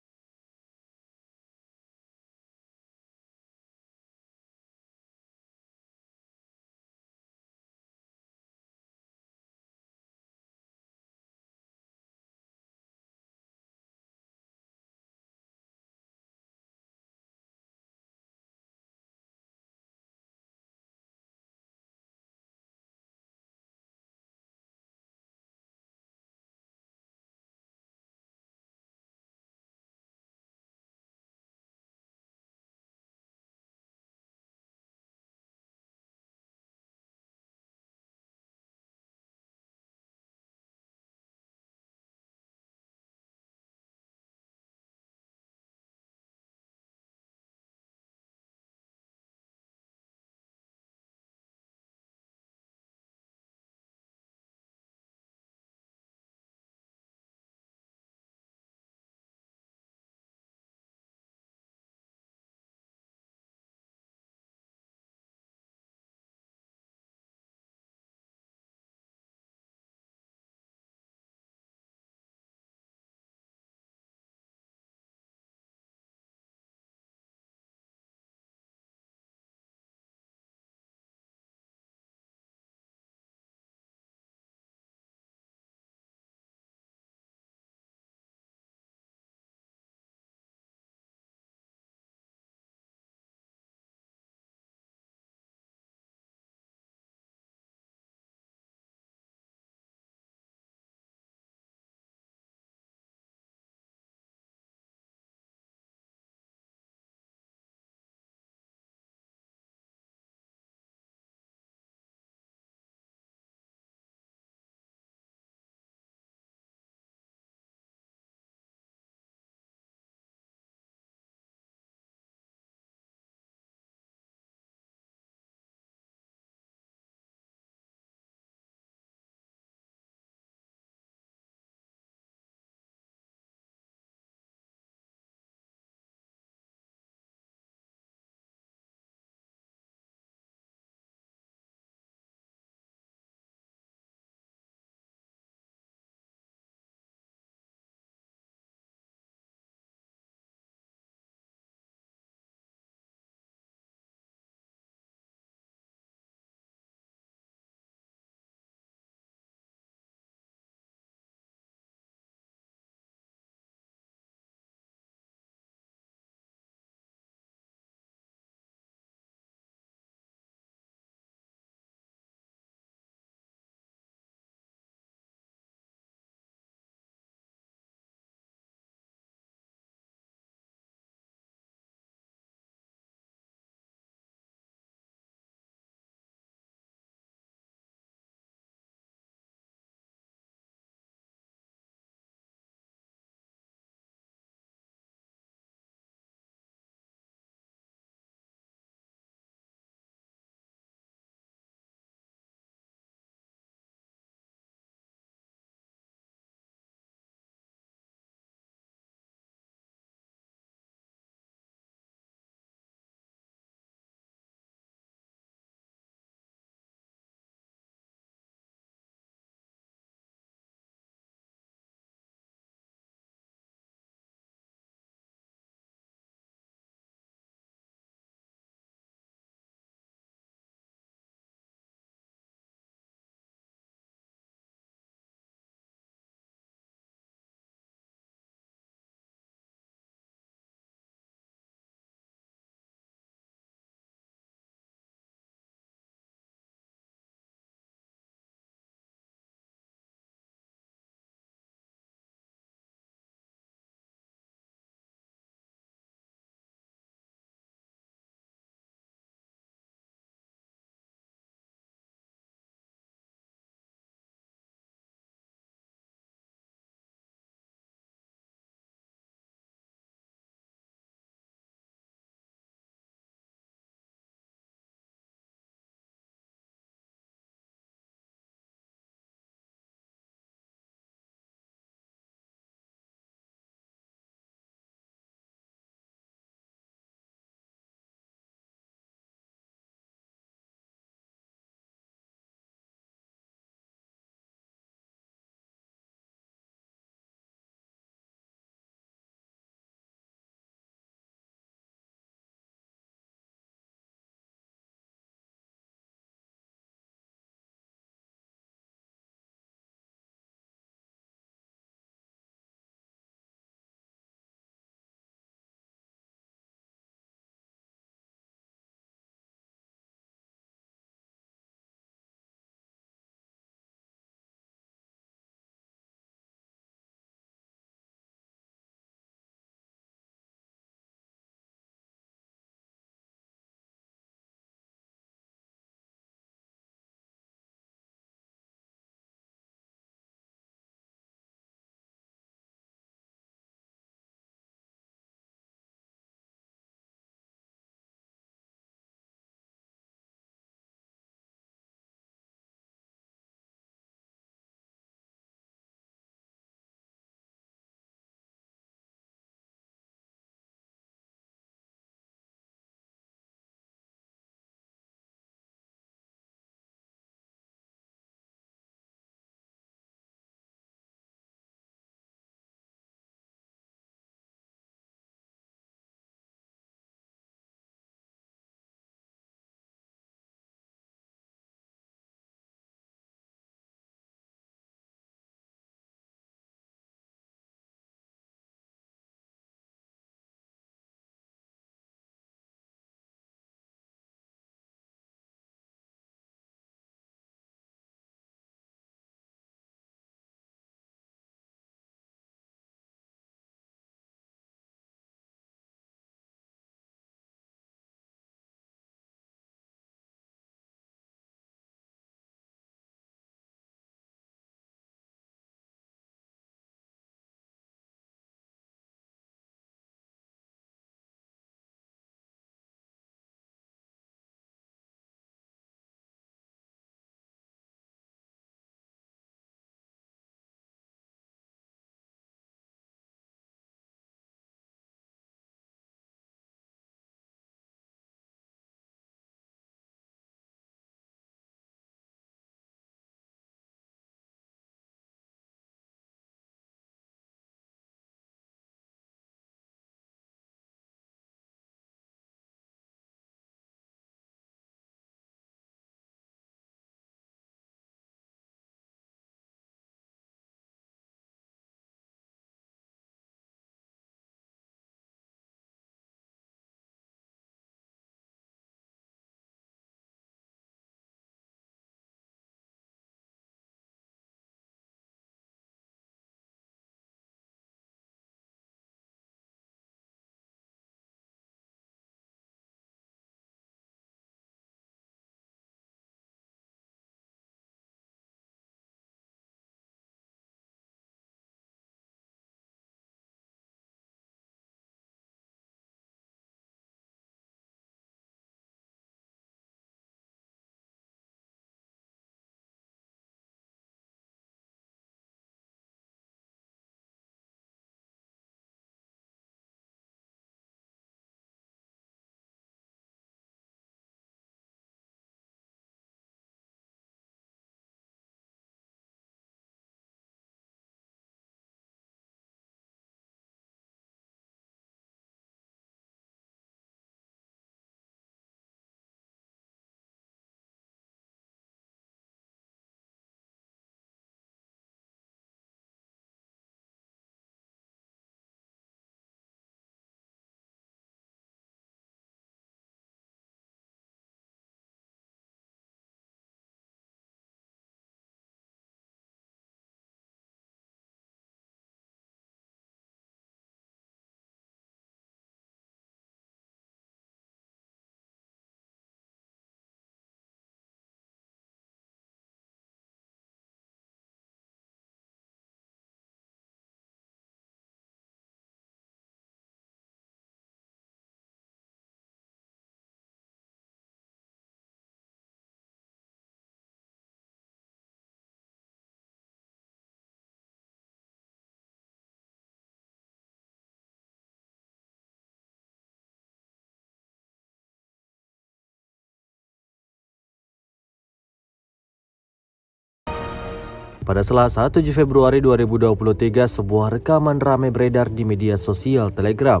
Pada Selasa 7 Februari 2023, sebuah rekaman ramai beredar di media sosial Telegram.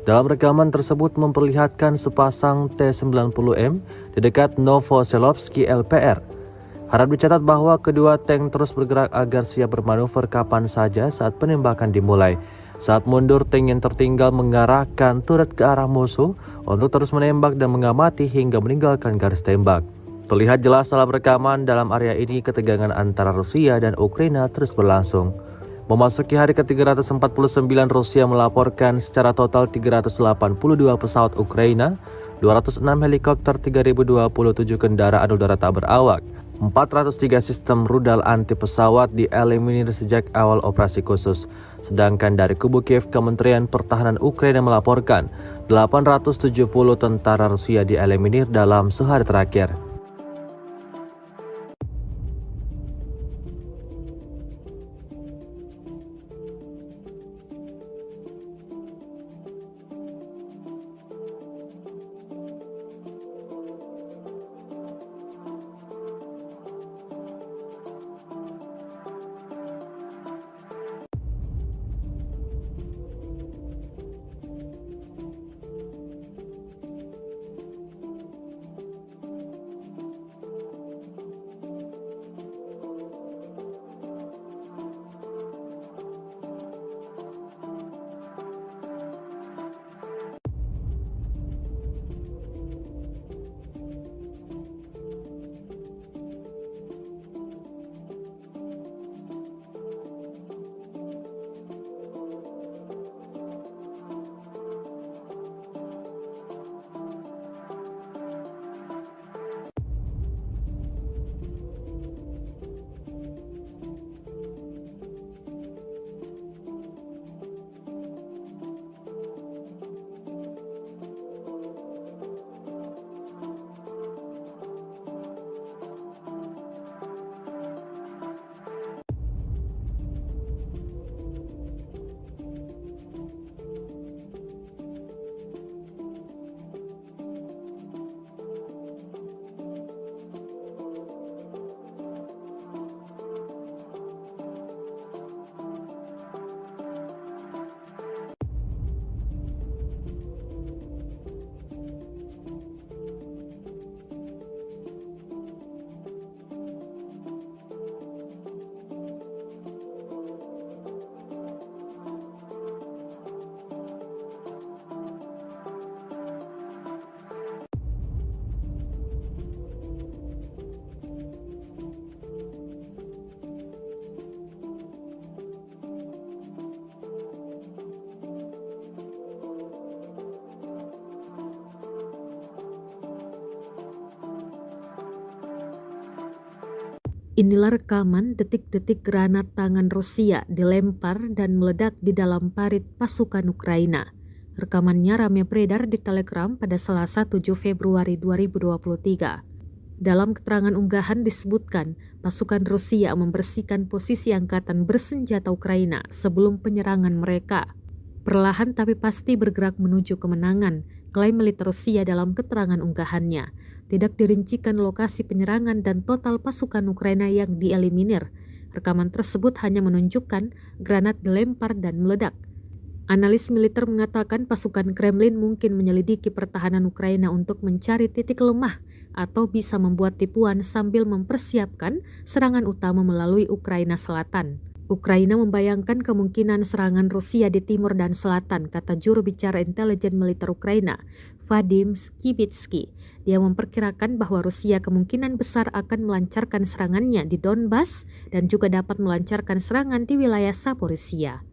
Dalam rekaman tersebut memperlihatkan sepasang T-90M di dekat Novoselovsky LPR. Harap dicatat bahwa kedua tank terus bergerak agar siap bermanuver kapan saja saat penembakan dimulai. Saat mundur, tank yang tertinggal mengarahkan turret ke arah musuh untuk terus menembak dan mengamati hingga meninggalkan garis tembak. Terlihat jelas dalam rekaman, dalam area ini ketegangan antara Rusia dan Ukraina terus berlangsung. Memasuki hari ke-349, Rusia melaporkan secara total 382 pesawat Ukraina, 206 helikopter, 3027 kendaraan udara tak berawak, 403 sistem rudal anti pesawat dieliminir sejak awal operasi khusus. Sedangkan dari kubu Kiev, Kementerian Pertahanan Ukraina melaporkan 870 tentara Rusia dieliminir dalam sehari terakhir. Inilah rekaman detik-detik granat tangan Rusia dilempar dan meledak di dalam parit pasukan Ukraina. Rekamannya ramai beredar di Telegram pada Selasa 7 Februari 2023. Dalam keterangan unggahan disebutkan, pasukan Rusia membersihkan posisi angkatan bersenjata Ukraina sebelum penyerangan mereka. Perlahan tapi pasti bergerak menuju kemenangan, klaim militer Rusia dalam keterangan unggahannya. Tidak dirincikan lokasi penyerangan dan total pasukan Ukraina yang dieliminir. Rekaman tersebut hanya menunjukkan granat dilempar dan meledak. Analis militer mengatakan pasukan Kremlin mungkin menyelidiki pertahanan Ukraina untuk mencari titik lemah atau bisa membuat tipuan sambil mempersiapkan serangan utama melalui Ukraina Selatan. Ukraina membayangkan kemungkinan serangan Rusia di timur dan selatan, kata juru bicara intelijen militer Ukraina, Vadim Skibitsky. Dia memperkirakan bahwa Rusia kemungkinan besar akan melancarkan serangannya di Donbas dan juga dapat melancarkan serangan di wilayah Zaporizhia.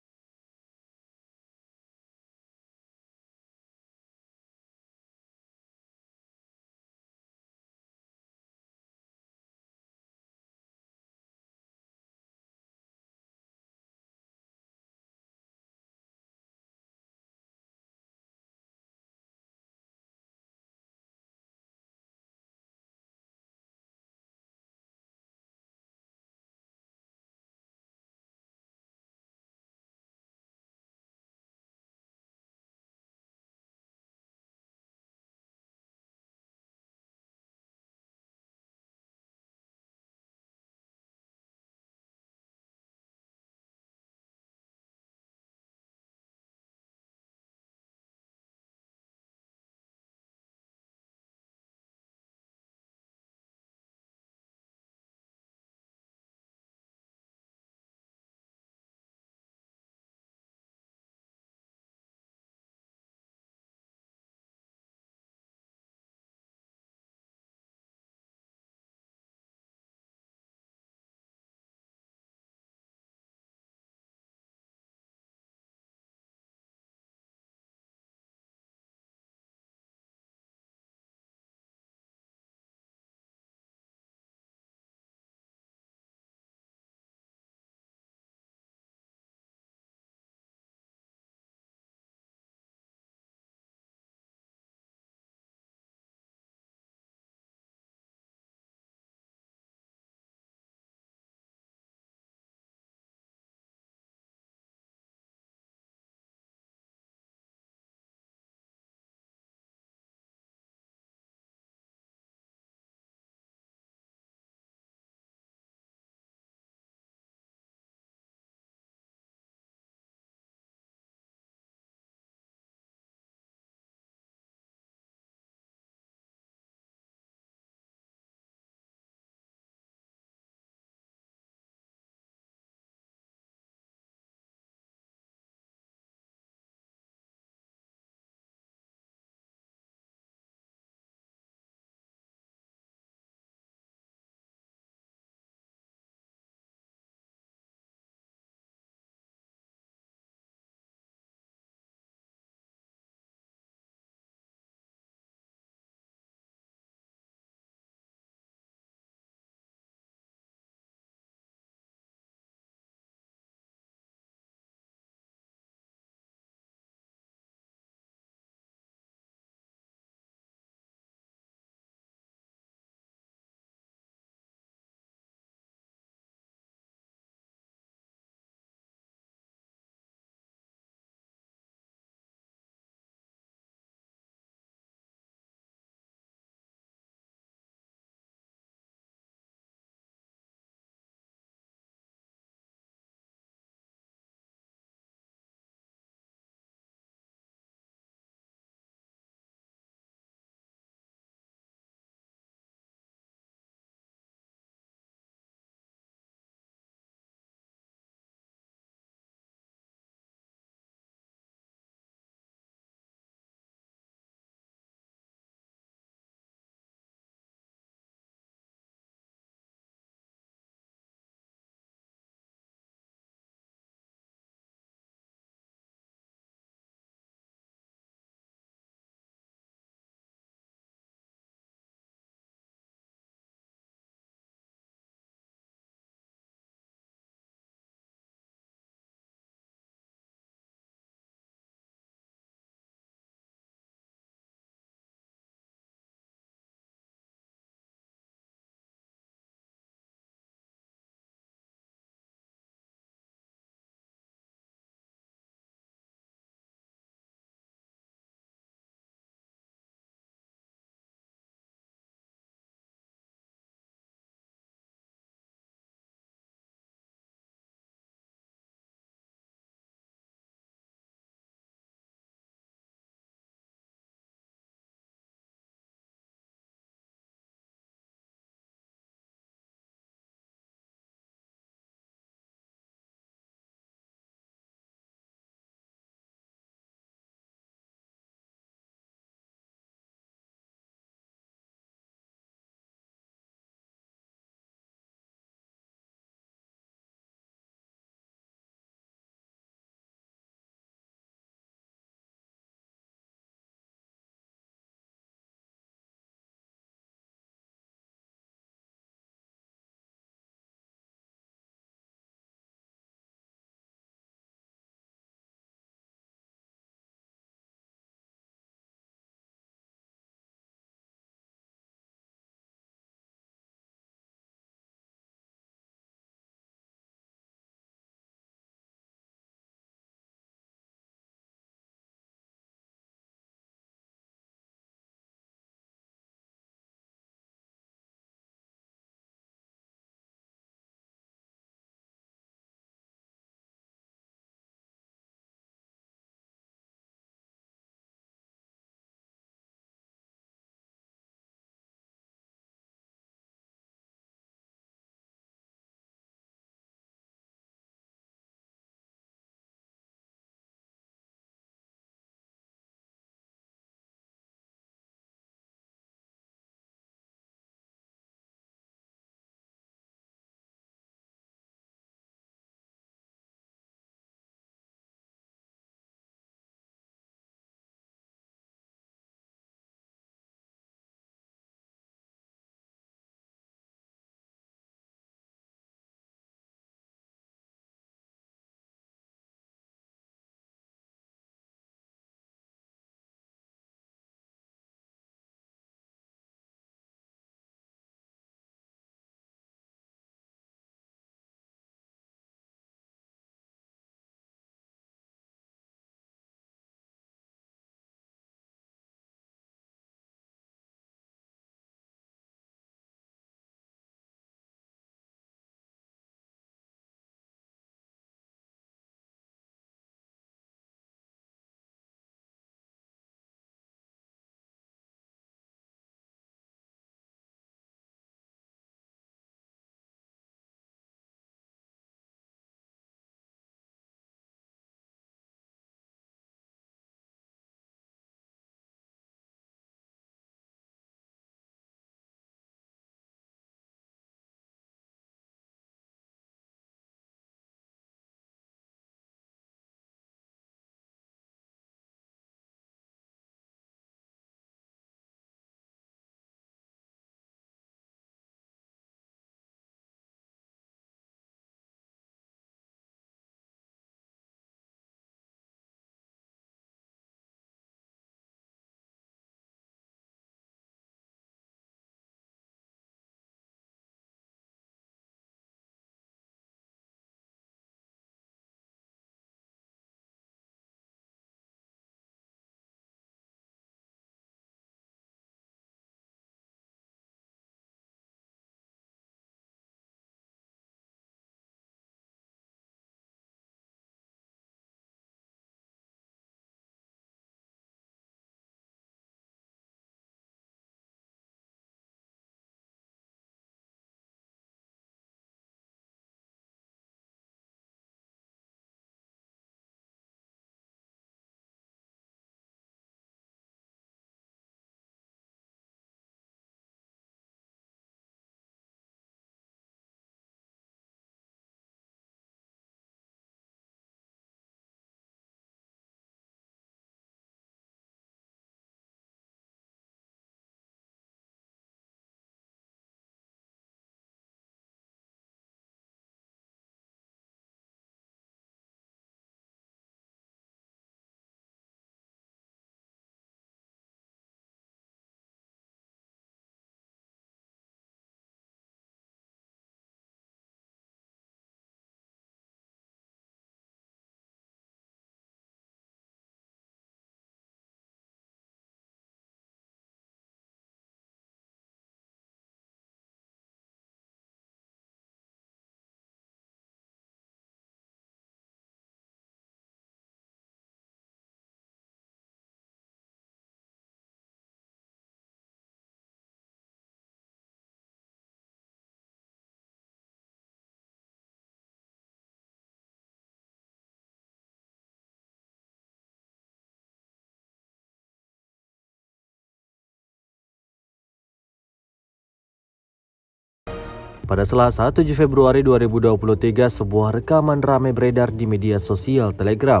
Pada Selasa 7 Februari 2023, sebuah rekaman ramai beredar di media sosial Telegram.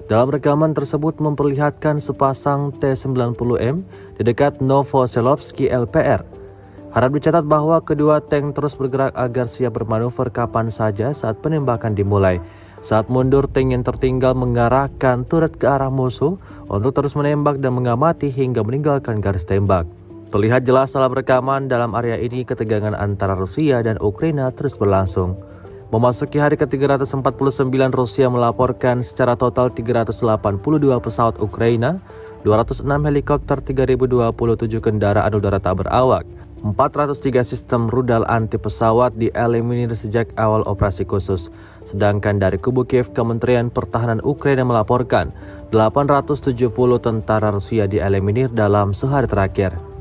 Dalam rekaman tersebut memperlihatkan sepasang T-90M di dekat Novoselovsky LPR. Harap dicatat bahwa kedua tank terus bergerak agar siap bermanuver kapan saja saat penembakan dimulai. Saat mundur, tank yang tertinggal mengarahkan turret ke arah musuh untuk terus menembak dan mengamati hingga meninggalkan garis tembak. Terlihat jelas dalam rekaman, dalam area ini ketegangan antara Rusia dan Ukraina terus berlangsung. Memasuki hari ke-349, Rusia melaporkan secara total 382 pesawat Ukraina, 206 helikopter, 3027 kendaraan udara tak berawak, 403 sistem rudal anti pesawat dieliminir sejak awal operasi khusus. Sedangkan dari kubu Kiev, Kementerian Pertahanan Ukraina melaporkan 870 tentara Rusia dieliminir dalam sehari terakhir.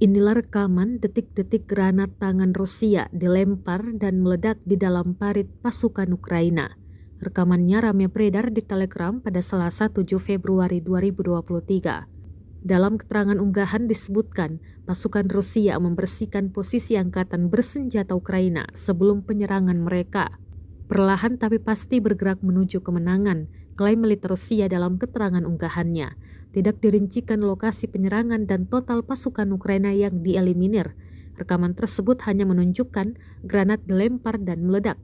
Inilah rekaman detik-detik granat tangan Rusia dilempar dan meledak di dalam parit pasukan Ukraina. Rekamannya ramai beredar di Telegram pada Selasa 7 Februari 2023. Dalam keterangan unggahan disebutkan, pasukan Rusia membersihkan posisi angkatan bersenjata Ukraina sebelum penyerangan mereka. Perlahan tapi pasti bergerak menuju kemenangan, klaim militer Rusia dalam keterangan unggahannya. Tidak dirincikan lokasi penyerangan dan total pasukan Ukraina yang dieliminir. Rekaman tersebut hanya menunjukkan granat dilempar dan meledak.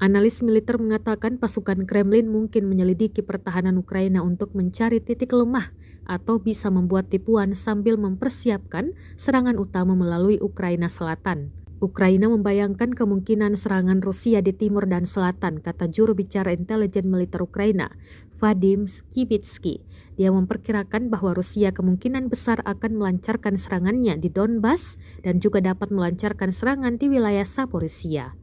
Analis militer mengatakan pasukan Kremlin mungkin menyelidiki pertahanan Ukraina untuk mencari titik lemah atau bisa membuat tipuan sambil mempersiapkan serangan utama melalui Ukraina Selatan. Ukraina membayangkan kemungkinan serangan Rusia di timur dan selatan, kata juru bicara intelijen militer Ukraina, Vadim Skibitsky. Dia memperkirakan bahwa Rusia kemungkinan besar akan melancarkan serangannya di Donbas dan juga dapat melancarkan serangan di wilayah Zaporizhia.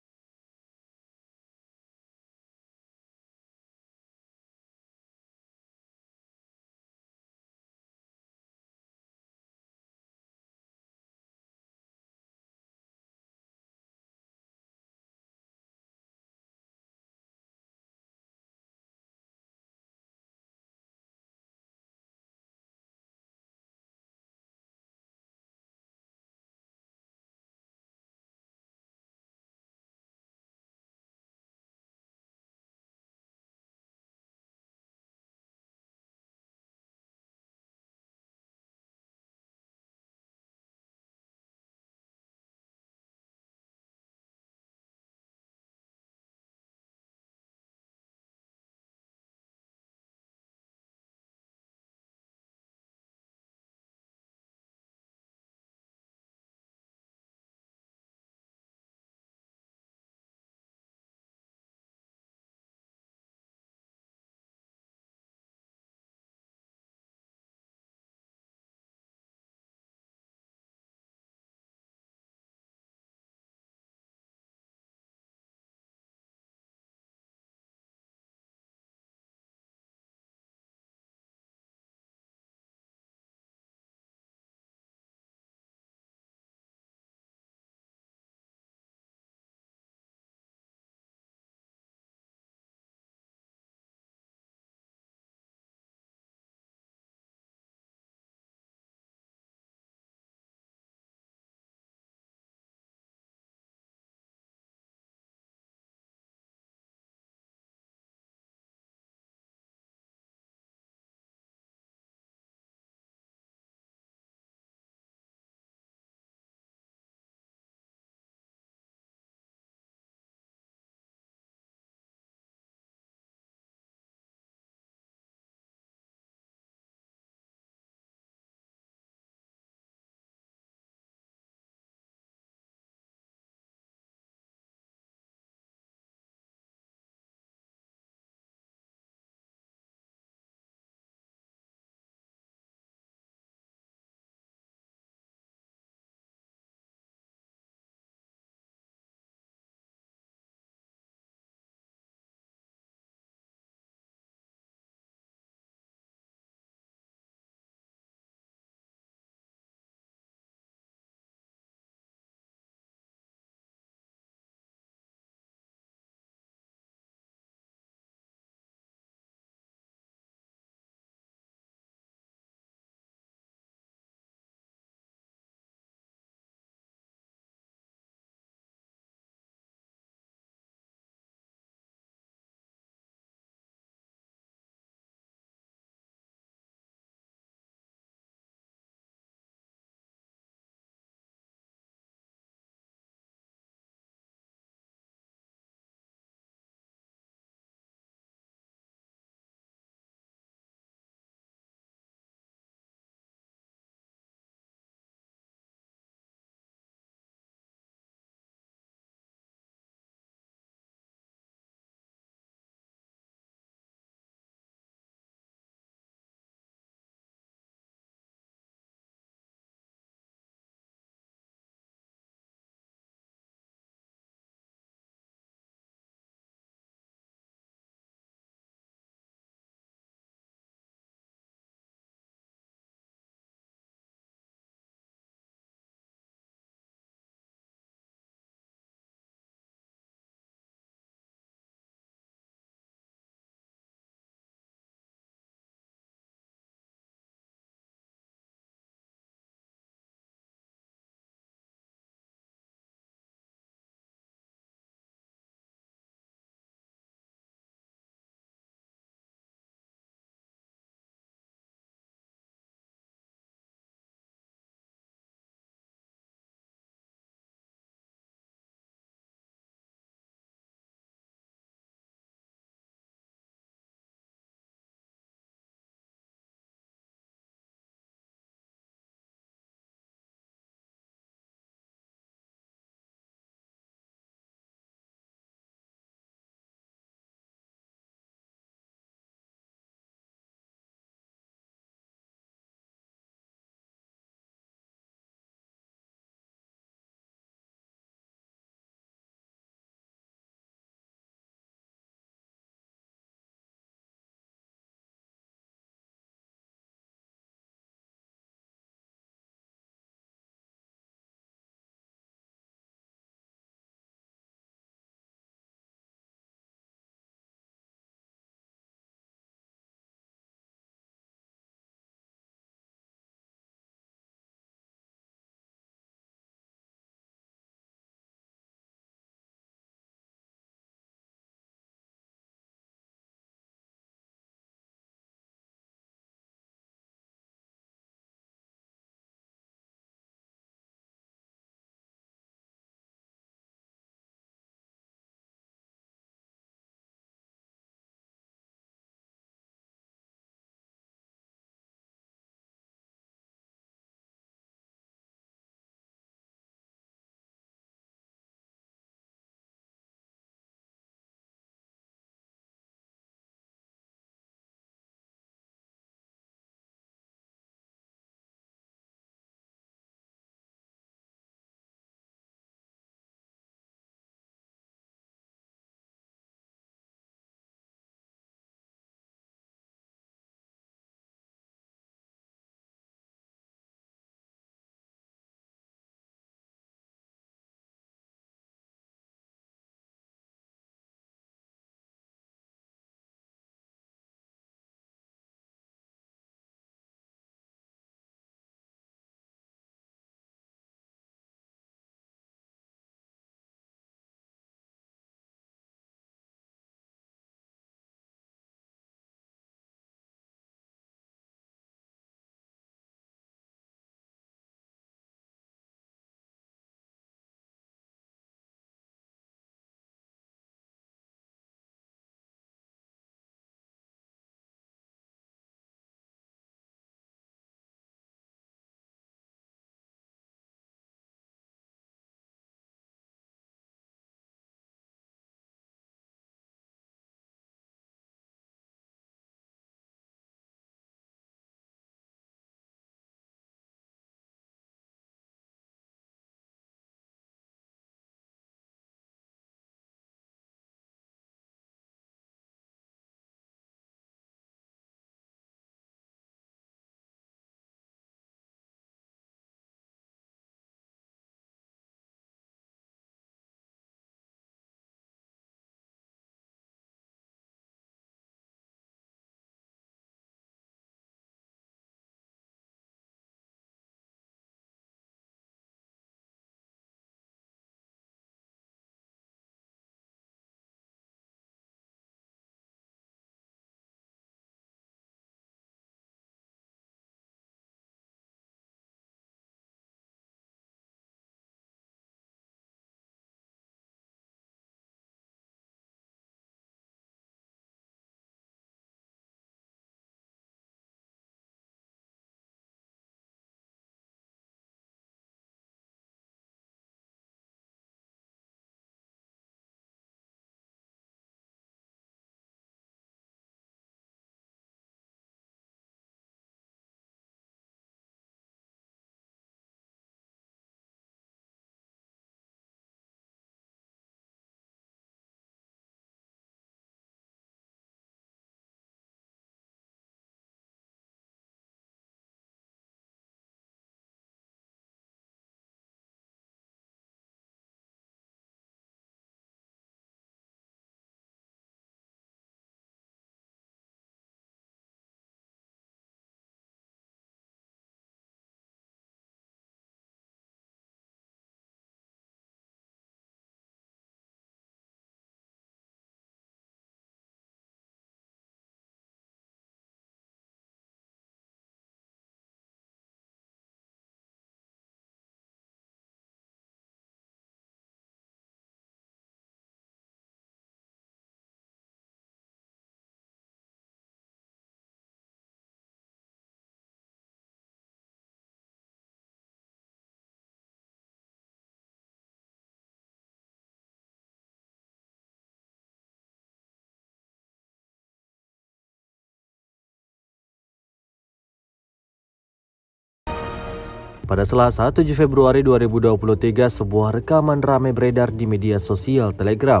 Pada Selasa 7 Februari 2023, sebuah rekaman ramai beredar di media sosial Telegram.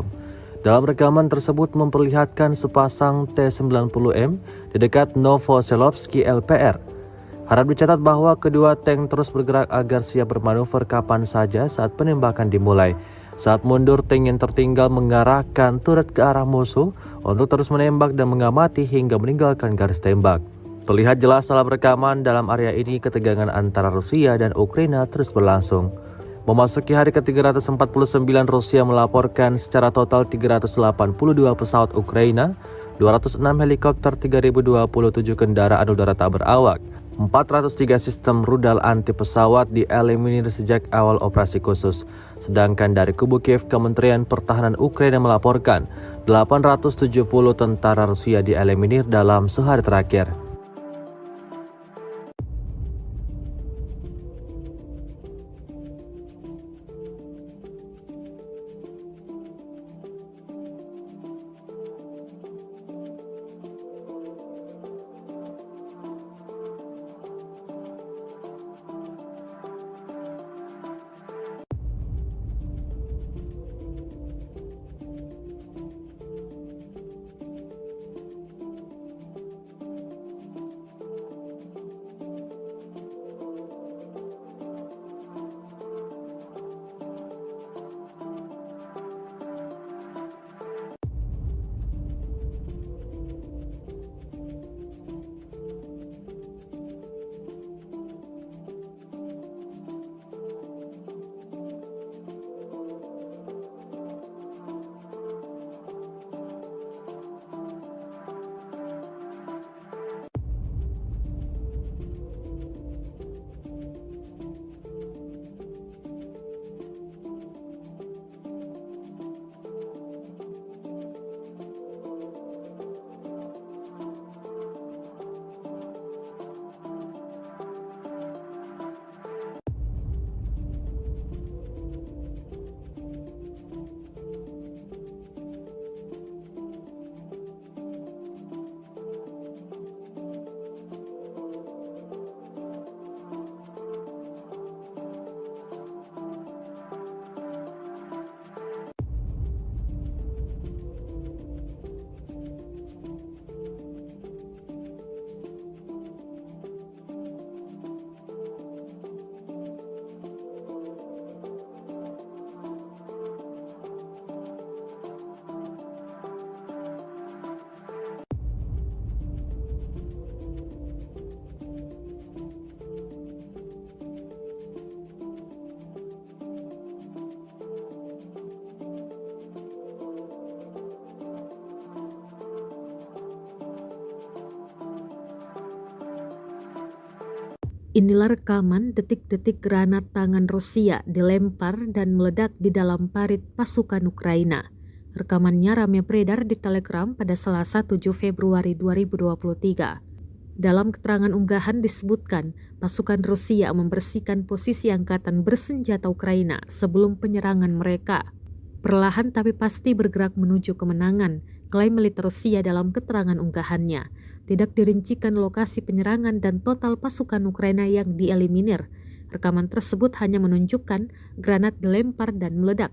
Dalam rekaman tersebut memperlihatkan sepasang T-90M di dekat Novoselovsky LPR. Harap dicatat bahwa kedua tank terus bergerak agar siap bermanuver kapan saja saat penembakan dimulai. Saat mundur, tank yang tertinggal mengarahkan turret ke arah musuh untuk terus menembak dan mengamati hingga meninggalkan garis tembak. Terlihat jelas dalam rekaman, dalam area ini ketegangan antara Rusia dan Ukraina terus berlangsung. Memasuki hari ke-349, Rusia melaporkan secara total 382 pesawat Ukraina, 206 helikopter, 3027 kendaraan udara tak berawak, 403 sistem rudal anti pesawat dieliminir sejak awal operasi khusus. Sedangkan dari kubu Kiev, Kementerian Pertahanan Ukraina melaporkan 870 tentara Rusia dieliminir dalam sehari terakhir. Inilah rekaman detik-detik granat tangan Rusia dilempar dan meledak di dalam parit pasukan Ukraina. Rekamannya ramai beredar di Telegram pada Selasa 7 Februari 2023. Dalam keterangan unggahan disebutkan, pasukan Rusia membersihkan posisi angkatan bersenjata Ukraina sebelum penyerangan mereka. Perlahan tapi pasti bergerak menuju kemenangan, klaim militer Rusia dalam keterangan unggahannya. Tidak dirincikan lokasi penyerangan dan total pasukan Ukraina yang dieliminir. Rekaman tersebut hanya menunjukkan granat dilempar dan meledak.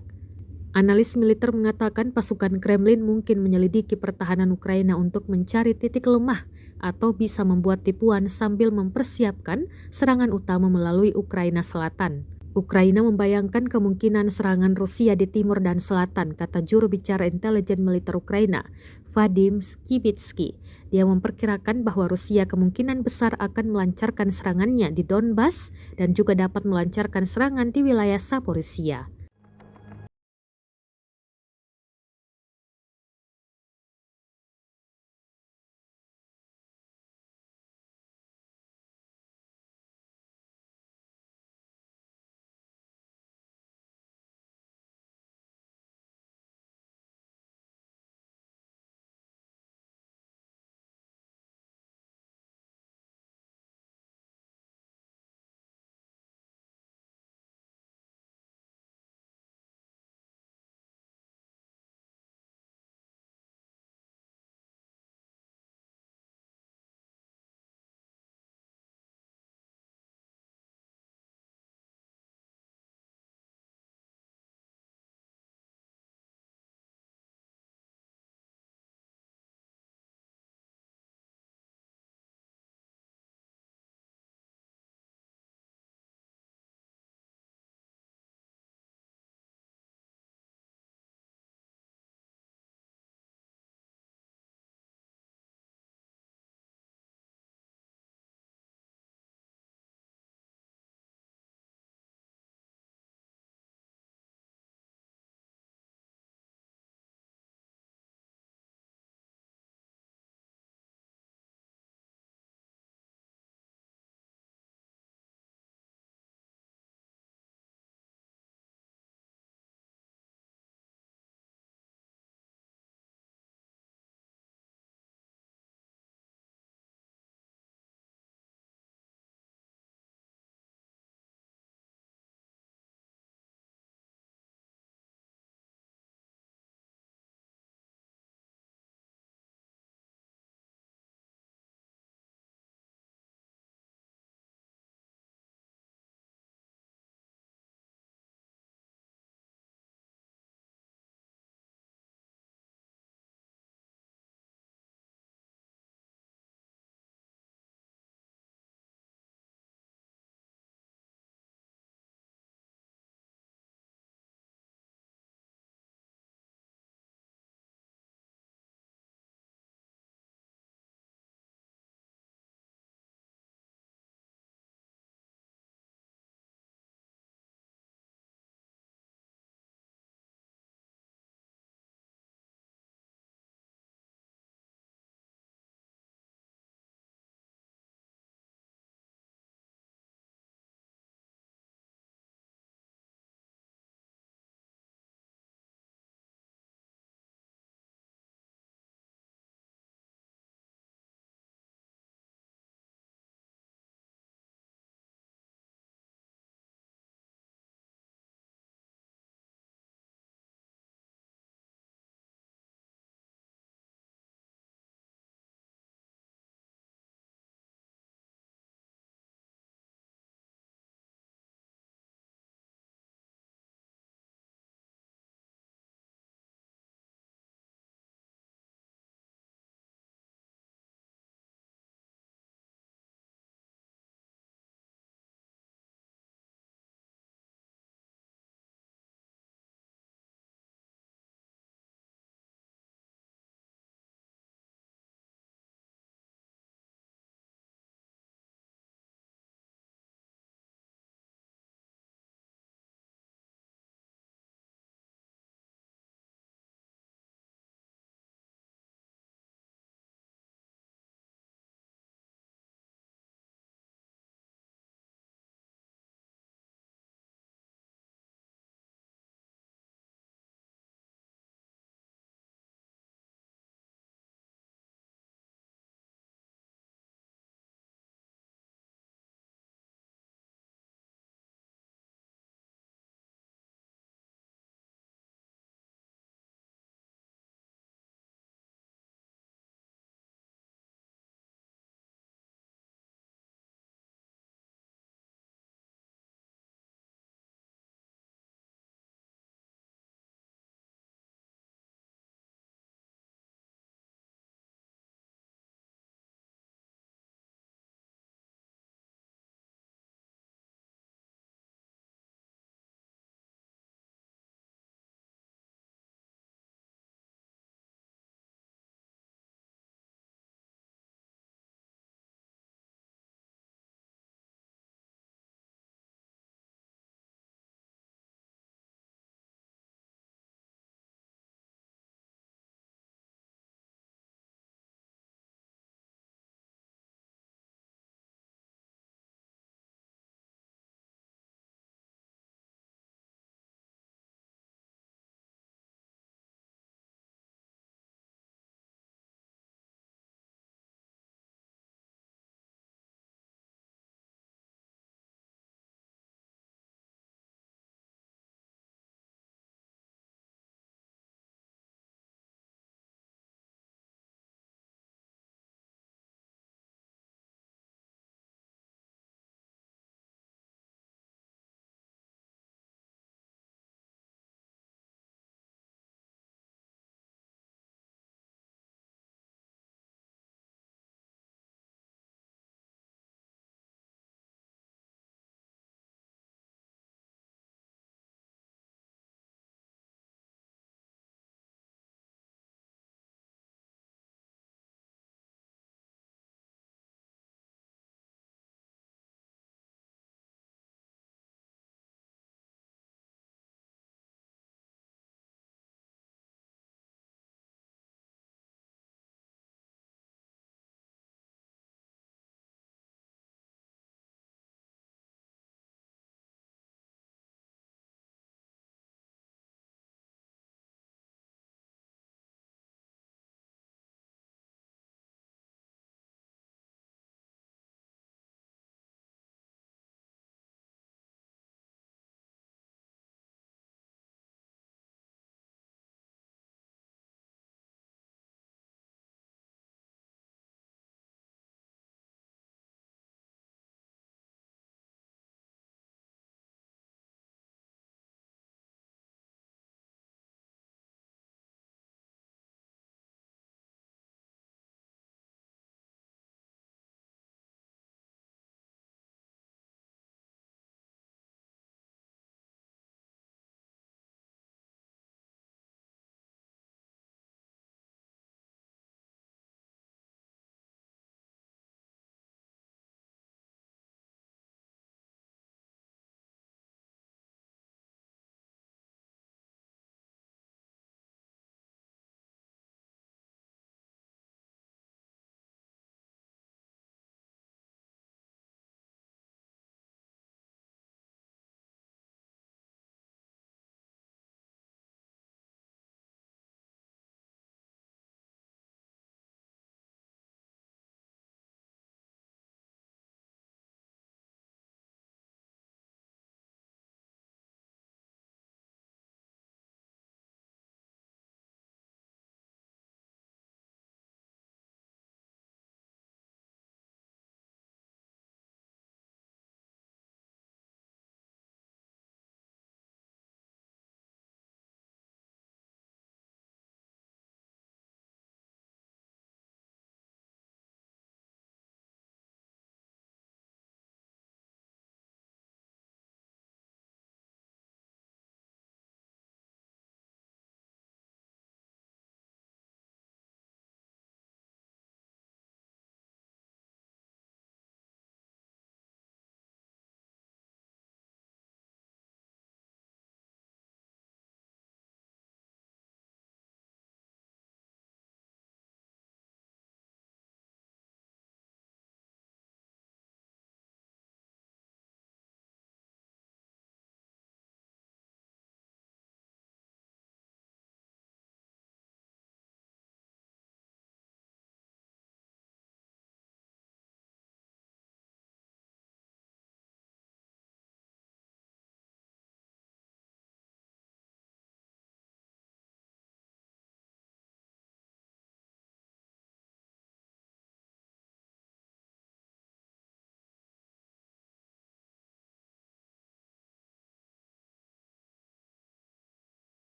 Analis militer mengatakan pasukan Kremlin mungkin menyelidiki pertahanan Ukraina untuk mencari titik lemah atau bisa membuat tipuan sambil mempersiapkan serangan utama melalui Ukraina Selatan. Ukraina membayangkan kemungkinan serangan Rusia di timur dan selatan, kata juru bicara intelijen militer Ukraina, Vadim Skibitsky. Dia memperkirakan bahwa Rusia kemungkinan besar akan melancarkan serangannya di Donbas dan juga dapat melancarkan serangan di wilayah Zaporizhia.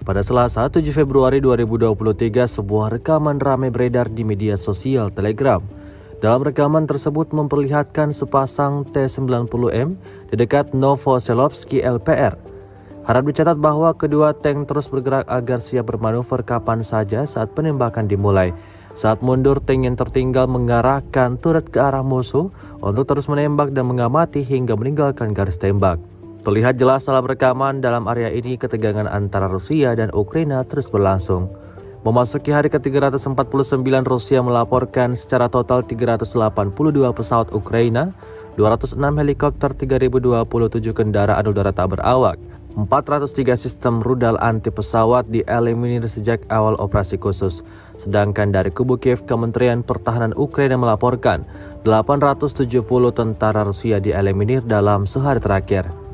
Pada Selasa 7 Februari 2023, sebuah rekaman ramai beredar di media sosial Telegram. Dalam rekaman tersebut memperlihatkan sepasang T-90M di dekat Novoselovsky LPR. Harap dicatat bahwa kedua tank terus bergerak agar siap bermanuver kapan saja saat penembakan dimulai. Saat mundur, tank yang tertinggal mengarahkan turret ke arah musuh untuk terus menembak dan mengamati hingga meninggalkan garis tembak. Terlihat jelas dalam rekaman, dalam area ini ketegangan antara Rusia dan Ukraina terus berlangsung. Memasuki hari ke-349, Rusia melaporkan secara total 382 pesawat Ukraina, 206 helikopter, 3027 kendaraan udara tak berawak, 403 sistem rudal anti pesawat dieliminir sejak awal operasi khusus. Sedangkan dari kubu Kiev, Kementerian Pertahanan Ukraina melaporkan 870 tentara Rusia dieliminir dalam sehari terakhir.